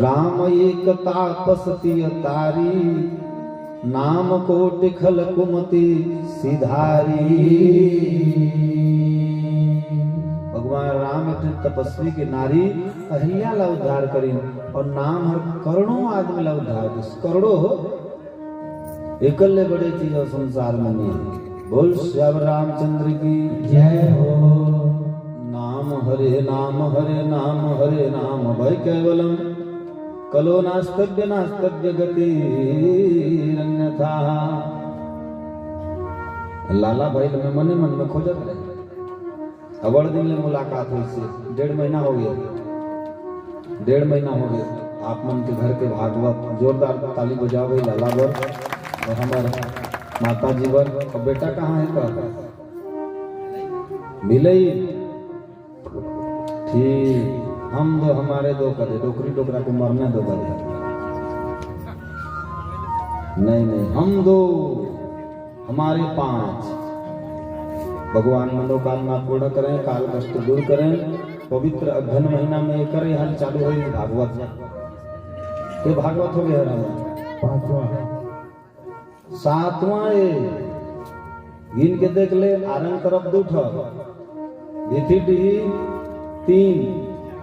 राम एक तापस तिय तारी, नाम कोटि खल कुमति सिधारी। भगवान राम एक तपस्वी के नारी अहिल्या ला उद्धार करी और नाम हर करोड़ों आदमी ला उद्धार कर। करोड़ों एकल्ले बड़े चीज और संसार में नहीं। बोल श्याम रामचंद्र की जय हो। नाम हरे नाम हरे नाम हरे नाम भय केवलम, कलो नास्तव्य गति अन्यथा। लाला भाई में मने मन में खोजत रहे। अवड़ दिन ले मुलाकात हुई से 1.5 महीना हो गया। 1.5 महीना हो गया। आप मन के घर के भागवत जोरदार ताली बजावे लाला बर और हमारे माता जी बर। और बेटा कहाँ है का मिले ठीक। हम दो हमारे दो करे, डोकरी डोकरा के मरने दो करे। नहीं हम दो हमारे 5। भगवान मनोकामना पूर्ण करें, काल कष्ट दूर करें। पवित्र अघन महीना में ये करे हल चालू हुई भागवत। ये भागवत हो गया हमारा 5वां 7वां। ये गिन के देख ले। आरंग तरफ 2 ठो, भिथिटी 3,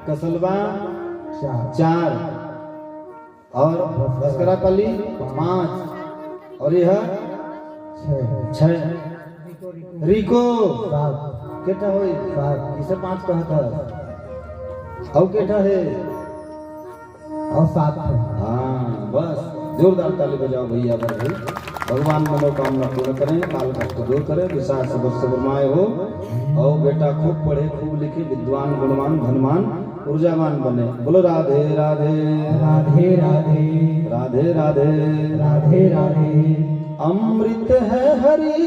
कसलवा 4 और बस्करा कली 5 और यह 6। रिको 7 केटा होई 7 इसे 5 कहता और केटा है और 7 है। हाँ बस जोरदार ताली बजाओ भैया भाई। भगवान मनोकामना पूर्ण करें, काल कष्ट दूर करें, विशाल सबसे बरमाए हो और बेटा खूब पढ़े, खूब लिखे, विद्वान गुणवान धनवान ऊर्जावान बने। बोलो राधे राधे राधे राधे राधे राधे राधे राधे। अमृत है हरि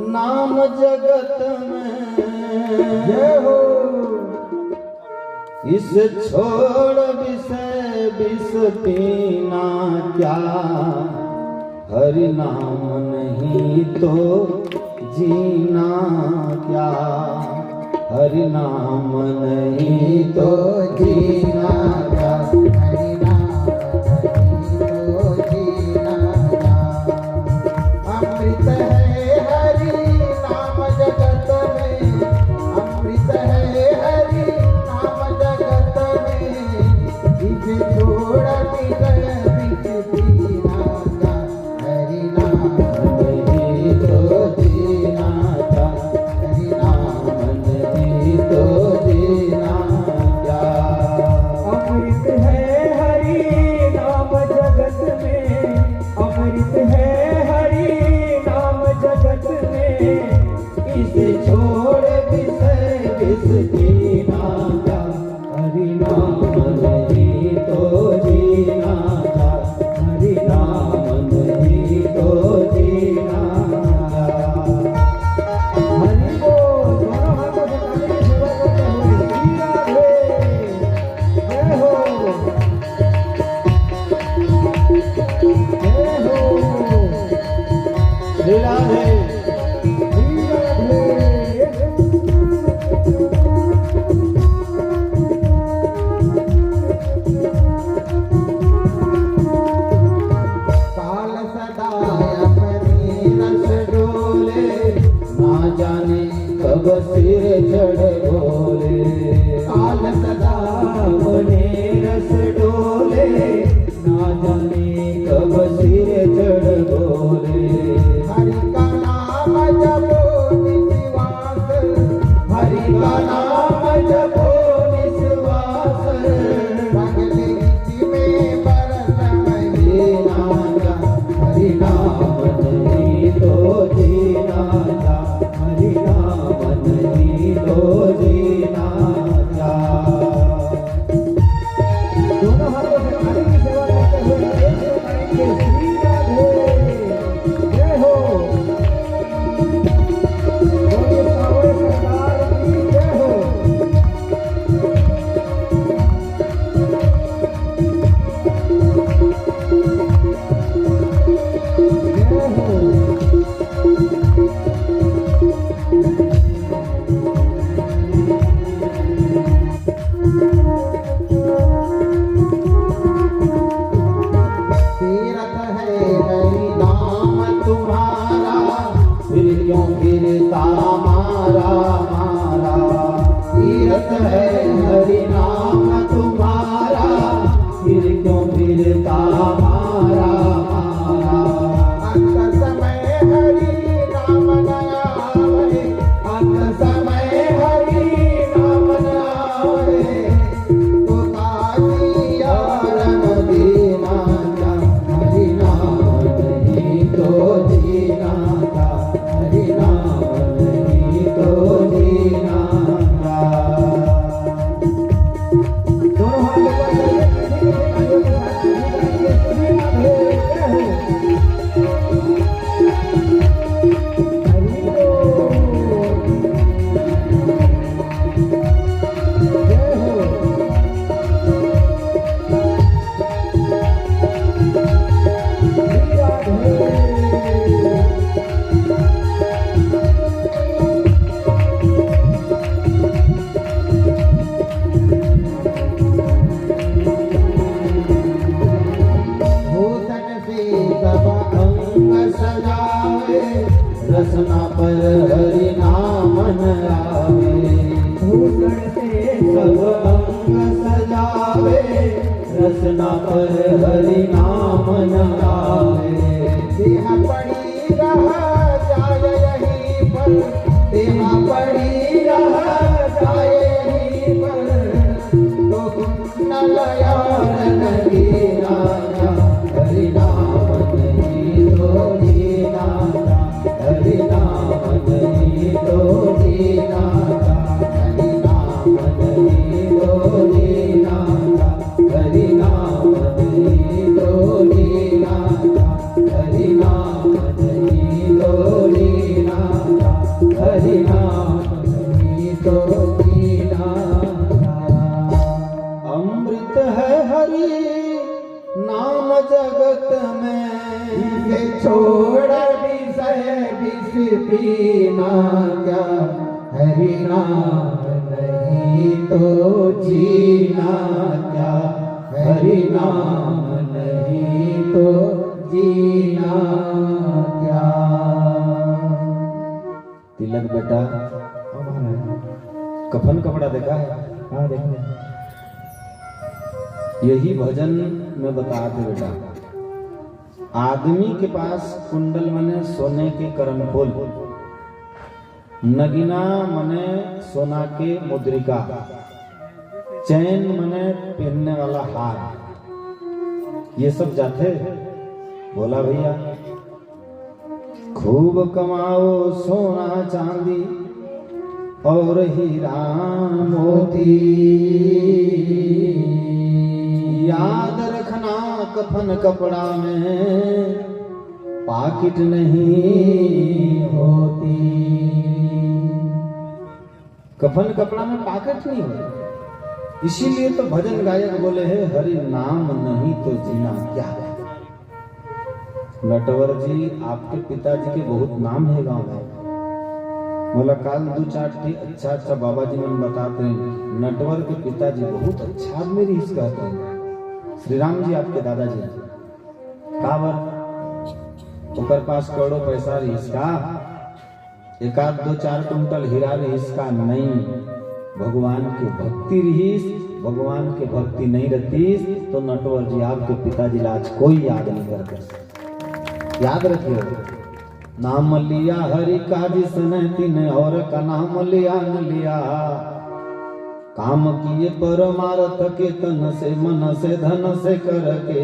नाम जगत में, जय हो। इसे छोड़ विषय विष पीना क्या, हरि नाम नहीं तो जीना क्या, हरि नाम नहीं तो जीना क्या, हरि नाम नहीं तो जीना क्या। अमृत है हरि नाम जगत में, अमृत है हरि नाम जगत में, इसे छोड़ विषय विष पीना क्या, हरि नाम नहीं तो जीना क्या, हरि नाम नहीं तो जीना क्या। अमृत है हरि नाम जगत में, अमृत है हरि नाम जगत में, इसे छोड़ विषय विष पीना क्या, हरि नाम नहीं तो जीना क्या, हरि नाम नहीं तो जीना क्या। हरि बोल। दोनों हाथों से ताली की सेवा करते हुए श्री राधे जय हो, जय हो, श्री राधे श्री राधे। काल सदा अपनी रस डोले, ना जाने कब सिर चढ़ बोले। काल सदा अपने रस डोले, ना जाने कब सिर चढ़ बोले। हरि का नाम जपो निस्वास, हरि का नाम जपो निस्वास, पगले गीत में बरस महीना क्या, हरि नाम नहीं तो जीना क्या, हरि नाम नहीं तो जीना क्या। दोनों हाथों से ताली की सेवा करते हुए एक से करेंगे श्री राधे जय हो। क्यों फिरता मारा मारा, तीरथ है हरि नाम तुम्हारा, फिर क्यों फिरता मारा मारा। अंत समय हरि नाम न आवे, अंत समय हरि नाम न आवे, तो काजिया रन दीना था, हरि नाम नहीं तो जीना था, हरि नाम नहीं तो जीना था। दोनों हाथ ऊपर करके तालियों के साथ श्री राधे जय हो। हरि बोल जय हो। श्री राधे भूषण से सब अंग सजावे, रसना पर हरि नाम न आवे। भूषण से सब अंग सजावे, रसना पर हरि नाम न आवे। देह पड़ी रह जाए यहीं पर, देह पड़ी रह जाए यहीं पर, तो कुंडल यार नहीं राजा, हरि नाम नहीं तो जीना था, हरि नाम नहीं तो जीना था, हरि नाम नहीं तो जीना था, हरि नाम नहीं तो जीना था, हरि नाम नहीं तो जीना था, हरि नाम नहीं तो जीना था। अमृत है हरि नाम जगत में, इसे छोड़ विषय विष पीना क्या, हरि नाम नहीं तो जीना क्या, हरि नाम नहीं तो जीना क्या। तिलक बेटा कफन कपड़ा देखा है? हाँ देखो यही भजन में बताते बेटा। आदमी के पास कुंडल मने सोने के करनफूल, नगीना मने सोना के मुद्रिका, चैन मने पहनने वाला हार, ये सब जाते। बोला भैया खूब कमाओ सोना चांदी और हीरा मोती, याद रखना कफन कपड़ा में पाकिट नहीं होती। कफन कपड़ा में पाकिट नहीं होती, इसीलिए तो भजन गायक बोले हैं हरि नाम नहीं तो जीना क्या। नटवर जी आपके पिताजी के बहुत नाम है गांव में। मुलाकात दो चार अच्छा अच्छा बाबा जी मन बताते हैं, नटवर के पिताजी बहुत अच्छा आदमी रीस कहते हैं। श्री राम जी आपके दादाजी काबर ओकर पास करोड़ों पैसा रीस का, एक आध दो चार कुंटल हीरा रीस का नहीं, भगवान की भक्ति रहीस। भगवान की भक्ति नहीं रहतीस तो नटवर जी आपके पिताजी आज कोई याद नहीं करते। याद रखिए, नाम लिया हरि का जिसने तीन और का नाम लिया न लिया, काम किए परमार्थ के तन से मन से धन से करके,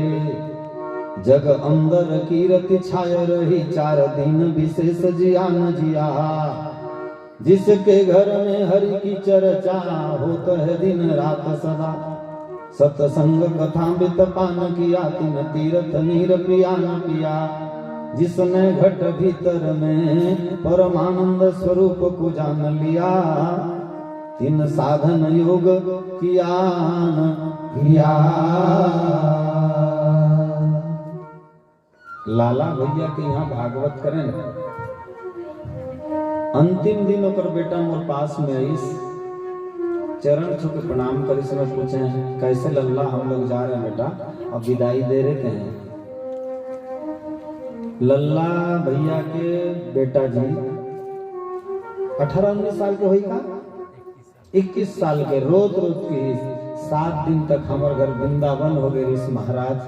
जग अंदर कीरति छाय रही चार दिन विशेष जिया न जिया। जिसके घर में हरि की चर्चा होत है दिन रात सदा, सत्संग कथा बित पान किया, तीन तीर्थ नीर पिया न पिया। जिसने घट भीतर में परमानंद स्वरूप को जान लिया, तीन साधन योग किया न किया। लाला भैया के यहाँ भागवत करें, अंतिम दिन ओकर बेटा मोर पास में आईस, चरण छू के प्रणाम करिस में पूछे कैसे लल्ला हम लोग जा रहे हैं बेटा, अब विदाई दे रहे हैं। लल्ला भैया के बेटा जी 18-19 साल के हुई का 21 साल के रोज रोज की 7 दिन तक हमारे घर वृंदावन हो गए ऋषि महाराज।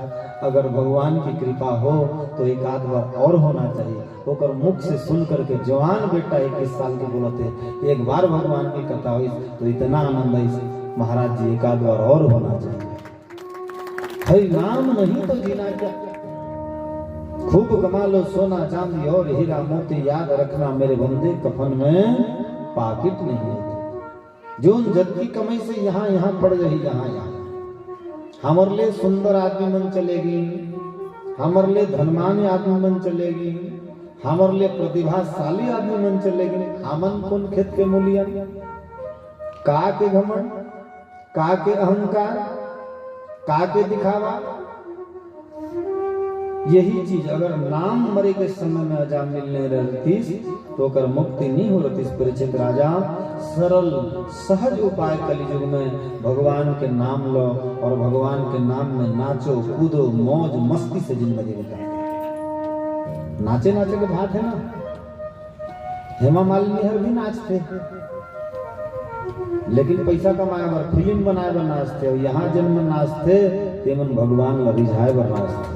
अगर भगवान की कृपा हो तो एक आध बार और होना चाहिए। होकर मुख से सुन करके जवान बेटा 21 साल के बोलते एक बार भगवान की कथा हुई तो इतना आनंद है महाराज जी एक आध बार और होना चाहिए। हरि नाम नहीं तो जीना क्या। खूब कमा लो सोना चांदी और हीरा मोती, याद रखना मेरे बंदे कफन में पाकिट नहीं होती। जो जद की कमाई से यहाँ यहाँ पड़ रही यहाँ यहाँ। हमर ले सुंदर आदमी मन चलेगी, हमर ले धनवान आदमी मन चलेगी, हमर ले प्रतिभाशाली आदमी मन चलेगी। हमन कौन खेत के मूलियन, का के घमंड, का के अहंकार, का के दिखावा। यही चीज अगर नाम मरे के समय में अजा मिलने रहती तो कर मुक्ति नहीं हो रही। परिचित राजा सरल सहज उपाय कलयुग में भगवान के नाम लो और भगवान के नाम में नाचो कूदो मौज मस्ती से जिंदगी बिताओ। नाचे नाचे के बात है ना। हेमा मालिनी हर भी नाचते लेकिन पैसा कमाए बर फिल्म बनाए बर नाचते और यहाँ जन्म नाचते तेमन भगवान ला रिझाए बर नाचते।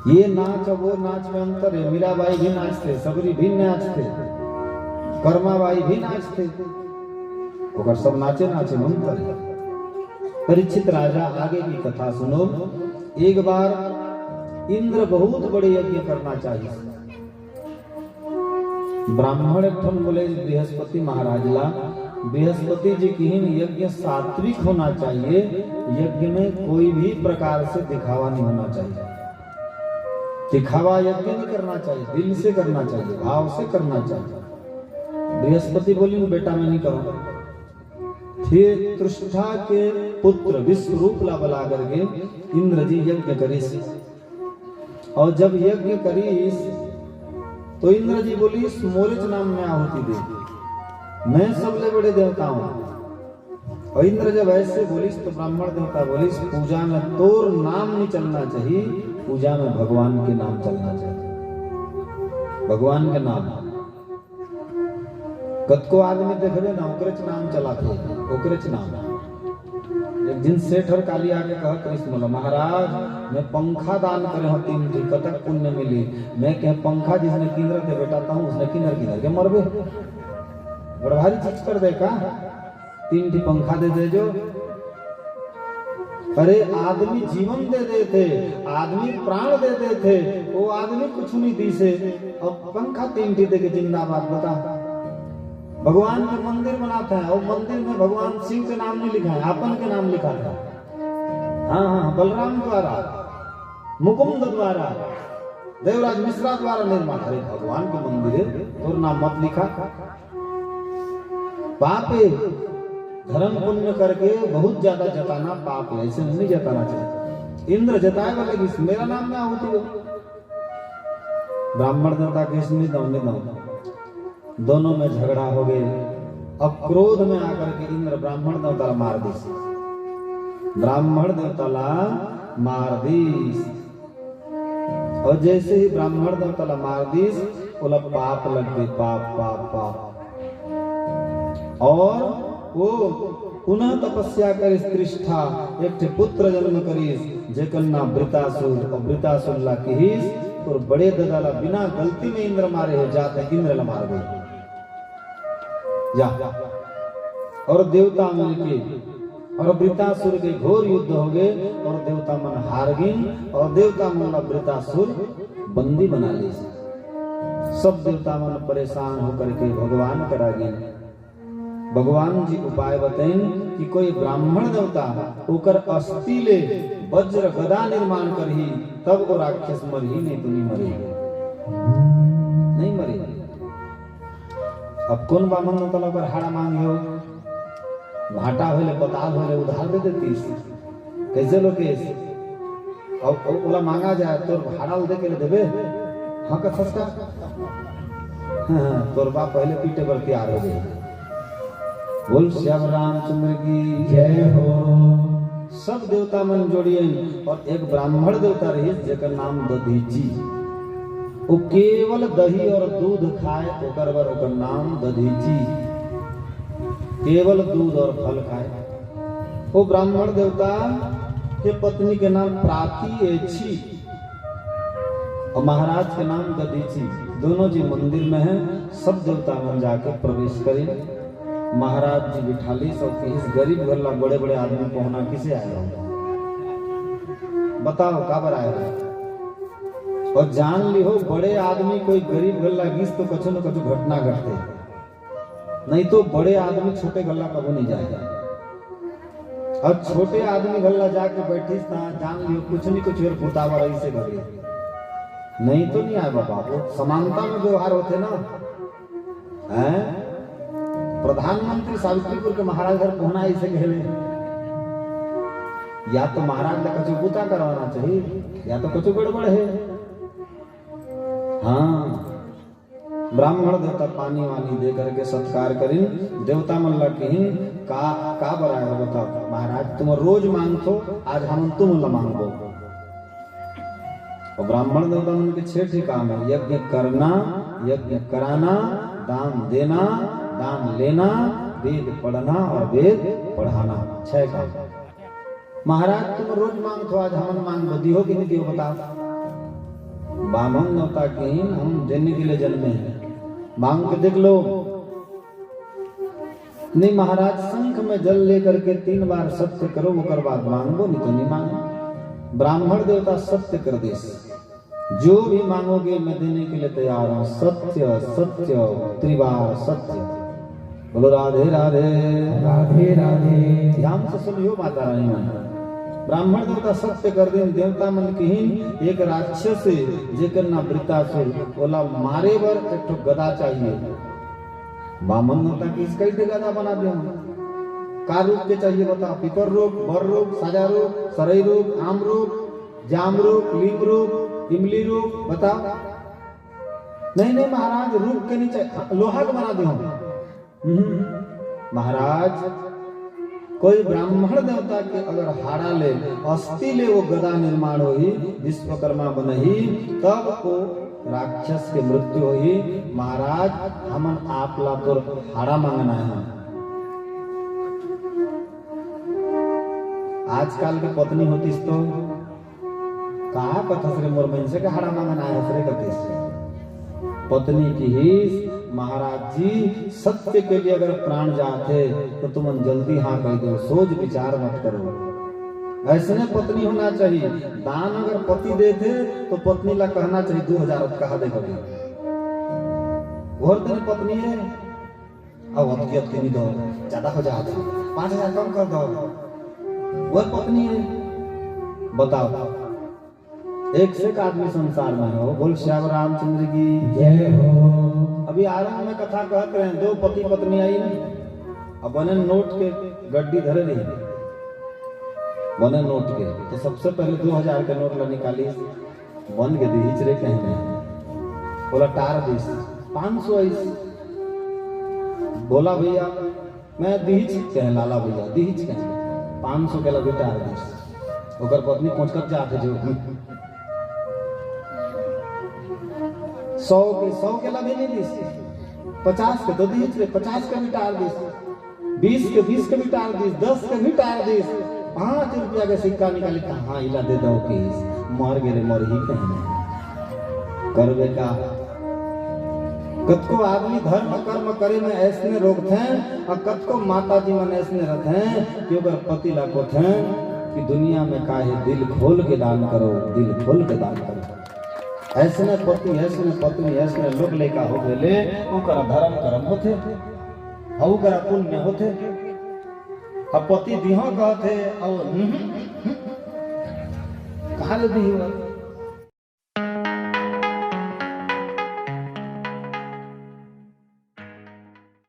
ये नाच और वो नाच में अंतर है। मीराबाई भी नाचते, सबरी भी नाचते, कर्माबाई भी नाचते, और सब नाचे नाचे मंत्र है। परीक्षित राजा आगे की कथा सुनो। एक बार इंद्र बहुत बड़े यज्ञ करना चाहिए। ब्राह्मण ठन बोले बृहस्पति महाराज ला, बृहस्पति जी की यज्ञ सात्विक होना चाहिए। यज्ञ में कोई भी प्रकार से दिखावा नहीं होना चाहिए। दिखावा यज्ञ नहीं करना चाहिए, दिल से करना चाहिए, भाव से करना चाहिए। बृहस्पति बोली बेटा मैं नहीं करूंगा। फिर तृष्ठा के पुत्र विश्वरूप ला बुला करके इंद्र जी यज्ञ करीस। और जब यज्ञ करीस तो इंद्र जी बोली मोरिच नाम में आहुति दे, मैं सबले बड़े देवता हूं। और इंद्र जब ऐसे बोलिस तो ब्राह्मण देवता बोलिस पूजा में तोर नाम नहीं चलना चाहिए, पूजा में भगवान के नाम चलना चाहिए। भगवान के नाम कतको आदमी देखबे ना ओकरेच नाम चलाते, ओकरेच नाम। एक दिन सेठ और काली आके कहा कृष्ण बोला महाराज मैं पंखा दान करे हो 3 दिन कतक पुण्य मिली। मैं कह पंखा जिसने किन्नर दे बेटा हूँ उसने किन्नर के मरबे बड़ा भारी चीज कर दे का 3 पंखा दे दे जो। अरे आदमी जीवन दे देते, आदमी प्राण दे देते, वो आदमी कुछ नहीं दी से अब पंखा 3 दे के जिंदाबाद बता। भगवान के मंदिर बनाता है और मंदिर में भगवान शिव के नाम नहीं लिखा है, अपन के नाम लिखा था। हाँ हाँ बलराम द्वारा, मुकुंद द्वारा, देवराज मिश्रा द्वारा निर्माण। अरे भगवान के मंदिर है और नाम मत लिखा। पाप है, धर्म पुण्य करके बहुत ज्यादा जताना पाप है, ऐसे नहीं जताना चाहिए। इंद्र जताए वाले कि मेरा नाम में आहुति हो। ब्राह्मण देवता किस नहीं दो दोनों में झगड़ा हो गए। अब क्रोध में आकर के इंद्र ब्राह्मण देवता मार दी, ब्राह्मण देवता मार दी। और जैसे ही ब्राह्मण देवता मार दी बोला पाप लग गई, पाप पाप पाप। और वो पुनः तपस्या कर तृष्ठा एक पुत्र जन्म करीस जेकर नाम वृतासुर। और वृतासुर ला कहीस और बड़े ददाला बिना गलती में इंद्र मारे है जाते इंद्र ला मार गए जा। और देवता मिलके और वृतासुर के घोर युद्ध हो गए और देवता मन हार गए और देवता मन वृतासुर बंदी बना ली। सब देवता मन परेशान होकर के भगवान करा गए। भगवान जी उपाय बताएं कि कोई ब्राह्मण देवता होकर अस्थि ले वज्र गदा निर्माण करही तब वो राक्षस मरही, नहीं तो नहीं मरेगी, नहीं मरेगी। अब कौन ब्राह्मण देवता पर हाड़ा मांगियो, घाटा होले पताल होले उधार दे देतीस कैसे लोकेश। अब ओला मांगा जाए तो हाड़ा दे के देबे। हाँ का सस्ता तोर बाप पहले पीटे पर तैयार हो गए। बोल श्याम रामचंद्र की जय हो। सब देवता मन जोड़िए और एक ब्राह्मण देवता रही जेकर नाम दधीची। वो केवल दही और दूध खाए ओकर बर ओकर नाम दधीची। केवल दूध और फल खाए। वो ब्राह्मण देवता के पत्नी के नाम प्राति एछी और महाराज के नाम दधीची। दोनों जी मंदिर में हैं। सब देवता मन जाके प्रवेश करें। महाराज जी बिठाली सब इस गरीब गल्ला बड़े बड़े आदमी पहुंचना किसे आया बताओ काबर आया। और जान ली हो बड़े आदमी कोई गरीब गल्ला गिस तो कछु न कछु घटना घटते, नहीं तो बड़े आदमी छोटे गल्ला कबू नहीं जाएगा। और छोटे आदमी गल्ला जाके बैठीस ना जान लियो कुछ नहीं कुछ और पुतावा रही से घरे नहीं तो नहीं आए बाबा। वो समानता में व्यवहार होते ना हैं। प्रधानमंत्री सावित्रीपुर के महाराज घर पहुंचना इसे कहले या तो महाराज का कुछ पुता करवाना चाहिए या तो कुछ गड़बड़ है। हाँ ब्राह्मण देवता पानी वानी दे करके सत्कार करिन। देवता मन लगिन का बराय हो बताओ महाराज तुम रोज मांगतो आज हम तुम ल मांगबो। और ब्राह्मण देवता मन के 6 ठीक काम है। यज्ञ करना, यज्ञ कराना, दान देना, दान लेना, वेद पढ़ना और वेद पढ़ाना। 6 काम। महाराज तुम रोज मांगतो आज हम मांगबो दियो कि नहीं दियो बताओ। बामन देवता के हम देने के लिए जन्मे हैं मांग के देख लो। नहीं महाराज शंख में जल लेकर के 3 बार सत्य करो ओकर बाद मांगो नहीं तो नहीं मांगो। ब्राह्मण देवता सत्य कर दे जो भी मांगोगे मैं देने के लिए तैयार हूं। सत्य सत्य त्रिबार सत्य। बोलो राधे राधे राधे राधे। ध्यान से सुनियो माता रानी मन। ब्राह्मण देवता सत्य कर दे। देवता मन कहीन एक राक्षस जेकर ना वृतासुर बोला मारे बर एक ठो गदा चाहिए। बामन देवता की इसका ही गदा बना दिया। का रूप के चाहिए बताओ। पिपर रूप, बर रूप, साजा रूप, सरई रूप, आम रूप, जाम रूप, लीम रूप, इमली रूप बताओ। नहीं नहीं महाराज रूप के नहीं चाहिए लोहा का बना दिया। महाराज कोई ब्राह्मण देवता के अगर हाड़ा ले अस्थि ले वो गदा निर्माण होई विश्वकर्मा बनही तब को राक्षस के मृत्यु होई। महाराज हमन आप ला तो हाड़ा मांगना है। आजकल के पत्नी होती तो कहा पता सरे मोर मन से का हाड़ा मांगना है सरे कते पत्नी की ही। महाराज जी सत्य के लिए अगर प्राण जाते तो तुम जल्दी हाँ कह दो सोच विचार मत करो। ऐसे पत्नी होना चाहिए। दान अगर पति देते तो पत्नी ला कहना चाहिए 2000 कहा दे कभी और तेरी पत्नी है अब अतियत नहीं दो ज्यादा हो जाता 5000 कम कर दो वह पत्नी है। बताओ एक से एक आदमी संसार में हो। बोल श्याम रामचंद्र की जय हो। अभी आरंभ में कथा कहते हैं 2 पति पत्नी आई अब बने नोट के गड्डी धरे नहीं बने नोट के तो सबसे पहले 2000 के नोट ला निकाली बन के दीच रे कहने बोला टार दीस 500 ऐसी बोला भैया मैं दीच कह लाला भैया दीच कह 500 के लगे टार दीस ओकर पत्नी पहुंच कर जाते जो 100 के लगे नहीं दीस 50 के तो दीच रे 50 के भी टार दीस 20 के भी टार दीस 10 के भी टार दीस 5 रुपया के सिक्का निकाली कहाँ इला दे दो केस मर गेले मर ही कहने करवे का। कतको आदमी धर्म कर्म करे में ऐसने रोकते हैं और कतको माता जी मन ऐसने रहते हैं कि अगर पति लाको थे कि दुनिया में काहे दिल खोल के दान करो दिल खोल के दान करो। ऐसने पति ऐसने पत्नी ऐसने लोग लेका हो गए ओकरा धर्म कर्म होते और ओकरा पुण्य होते। अब पति दिहो कहते और कहा ले दी